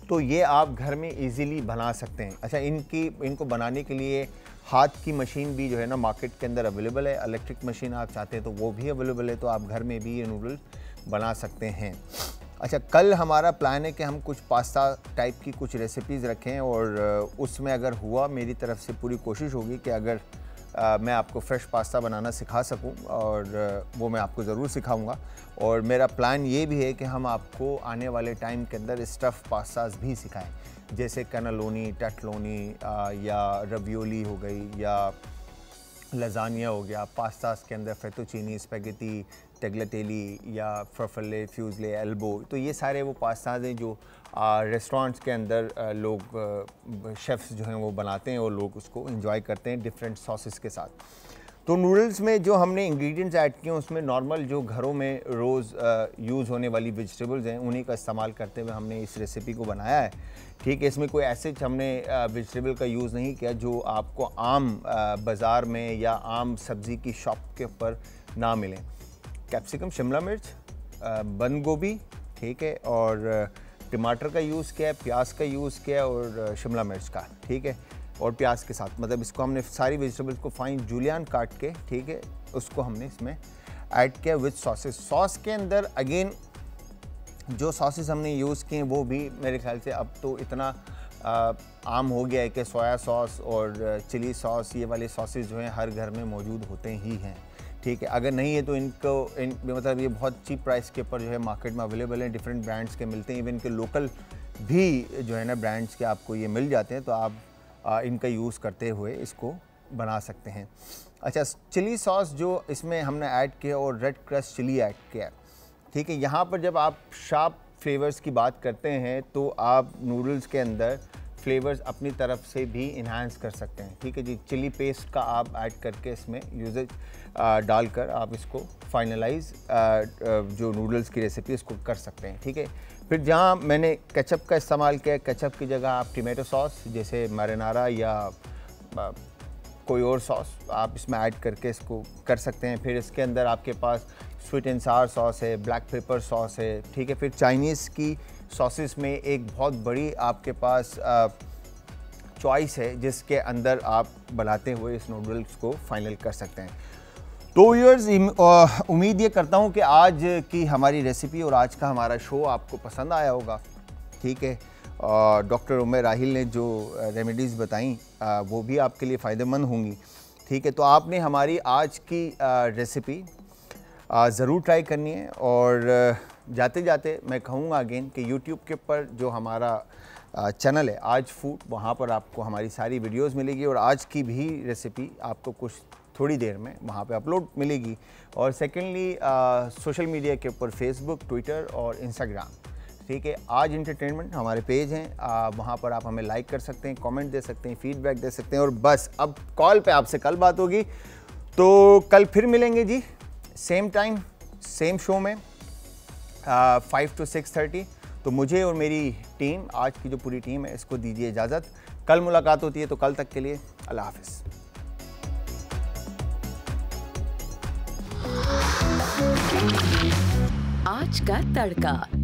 तो ये आप घर में इजीली बना सकते हैं। अच्छा, इनको बनाने के लिए हाथ की मशीन भी जो है ना मार्केट के अंदर अवेलेबल है, इलेक्ट्रिक मशीन आप चाहते हैं तो वो भी अवेलेबल है, तो आप घर में भी ये नूडल्स बना सकते हैं। अच्छा, कल हमारा प्लान है कि हम कुछ पास्ता टाइप की कुछ रेसिपीज़ रखें और उसमें अगर हुआ, मेरी तरफ से पूरी कोशिश होगी कि अगर मैं आपको फ्रेश पास्ता बनाना सिखा सकूं, और वो मैं आपको ज़रूर सिखाऊंगा। और मेरा प्लान ये भी है कि हम आपको आने वाले टाइम के अंदर स्टफ़ पास्ताज भी सिखाएं, जैसे कैनेलोनी, टेटलोनी या रवियोली हो गई या लजानिया हो गया। पास्तास के अंदर फेटोचीनी, स्पेगेटी, टेग्लेटेली या फरफले, फ्यूज़ले, एल्बो, तो ये सारे वो पास्ताज हैं जो रेस्टोरेंट्स के अंदर लोग शेफ़्स जो हैं वो बनाते हैं और लोग उसको एंजॉय करते हैं डिफरेंट सॉसेस के साथ। तो नूडल्स में जो हमने इंग्रेडिएंट्स ऐड किए हैं उसमें नॉर्मल जो घरों में रोज़ यूज़ होने वाली वेजिटेबल्स हैं उन्हीं का इस्तेमाल करते हुए हमने इस रेसिपी को बनाया है, ठीक है। इसमें कोई ऐसे हमने वेजिटेबल का यूज़ नहीं किया जो आपको आम बाज़ार में या आम सब्ज़ी की शॉप के ऊपर ना मिलें। कैप्सिकम, शिमला मिर्च, बंद गोभी, ठीक है, और टमाटर का यूज़ किया है, प्याज का यूज़ किया है और शिमला मिर्च का, ठीक है, और प्याज के साथ, मतलब इसको हमने सारी वेजिटेबल्स को फाइन जूलियन काट के, ठीक है, उसको हमने इसमें ऐड किया विद सॉसेस। सॉस के अंदर अगेन जो सॉसेस हमने यूज़ किए हैं वो भी मेरे ख्याल से अब तो इतना आम हो गया है कि सोया सॉस और चिली सॉस, ये वाले सॉसेस जो हैं हर घर में मौजूद होते ही हैं, ठीक है। अगर नहीं है तो मतलब ये बहुत चीप प्राइस के ऊपर जो है मार्केट में अवेलेबल हैं, डिफरेंट ब्रांड्स के मिलते हैं, इवन के लोकल भी जो है ना ब्रांड्स के आपको ये मिल जाते हैं, तो आप इनका यूज़ करते हुए इसको बना सकते हैं। अच्छा, चिली सॉस जो इसमें हमने ऐड किया और रेड क्रश चिली ऐड किया, ठीक है। यहाँ पर जब आप शार्प फ्लेवर्स की बात करते हैं तो आप नूडल्स के अंदर फ्लेवर्स अपनी तरफ से भी इन्हांस कर सकते हैं। ठीक है जी, चिली पेस्ट का आप ऐड करके इसमें यूजेज डालकर आप इसको फाइनलाइज जो नूडल्स की रेसिपी इसको कर सकते हैं। ठीक है, फिर जहाँ मैंने केचप का इस्तेमाल किया, केचप की जगह आप टमाटो सॉस जैसे मैरिनारा या कोई और सॉस आप इसमें ऐड करके इसको कर सकते हैं। फिर इसके अंदर आपके पास स्वीट एंड सावर सॉस है, ब्लैक पेपर सॉस है। ठीक है, फिर चाइनीज़ की सॉसेस में एक बहुत बड़ी आपके पास चॉइस है जिसके अंदर आप बनाते हुए इस नूडल्स को फाइनल कर सकते हैं। तो व्यूअर्स, उम्मीद ये करता हूँ कि आज की हमारी रेसिपी और आज का हमारा शो आपको पसंद आया होगा। ठीक है, डॉक्टर उमर राहिल ने जो रेमेडीज़ बताई वो भी आपके लिए फ़ायदेमंद होंगी। ठीक है, तो आपने हमारी आज की रेसिपी ज़रूर ट्राई करनी है। और जाते जाते मैं कहूँगा अगेन कि यूट्यूब के ऊपर जो हमारा चैनल है आज फूड, वहाँ पर आपको हमारी सारी वीडियोस मिलेगी और आज की भी रेसिपी आपको कुछ थोड़ी देर में वहाँ पे अपलोड मिलेगी। और सेकेंडली सोशल मीडिया के ऊपर फेसबुक, ट्विटर और इंस्टाग्राम। ठीक है, आज इंटरटेनमेंट हमारे पेज हैं, वहाँ पर आप हमें लाइक कर सकते हैं, कमेंट दे सकते हैं, फीडबैक दे सकते हैं। और बस अब कॉल पे आपसे कल बात होगी, तो कल फिर मिलेंगे जी, सेम टाइम सेम शो में 5 to 6:30। तो मुझे और मेरी टीम, आज की जो पूरी टीम है, इसको दीजिए इजाज़त। कल मुलाकात होती है, तो कल तक के लिए अल्लाह हाफ़िज़। आज का तड़का।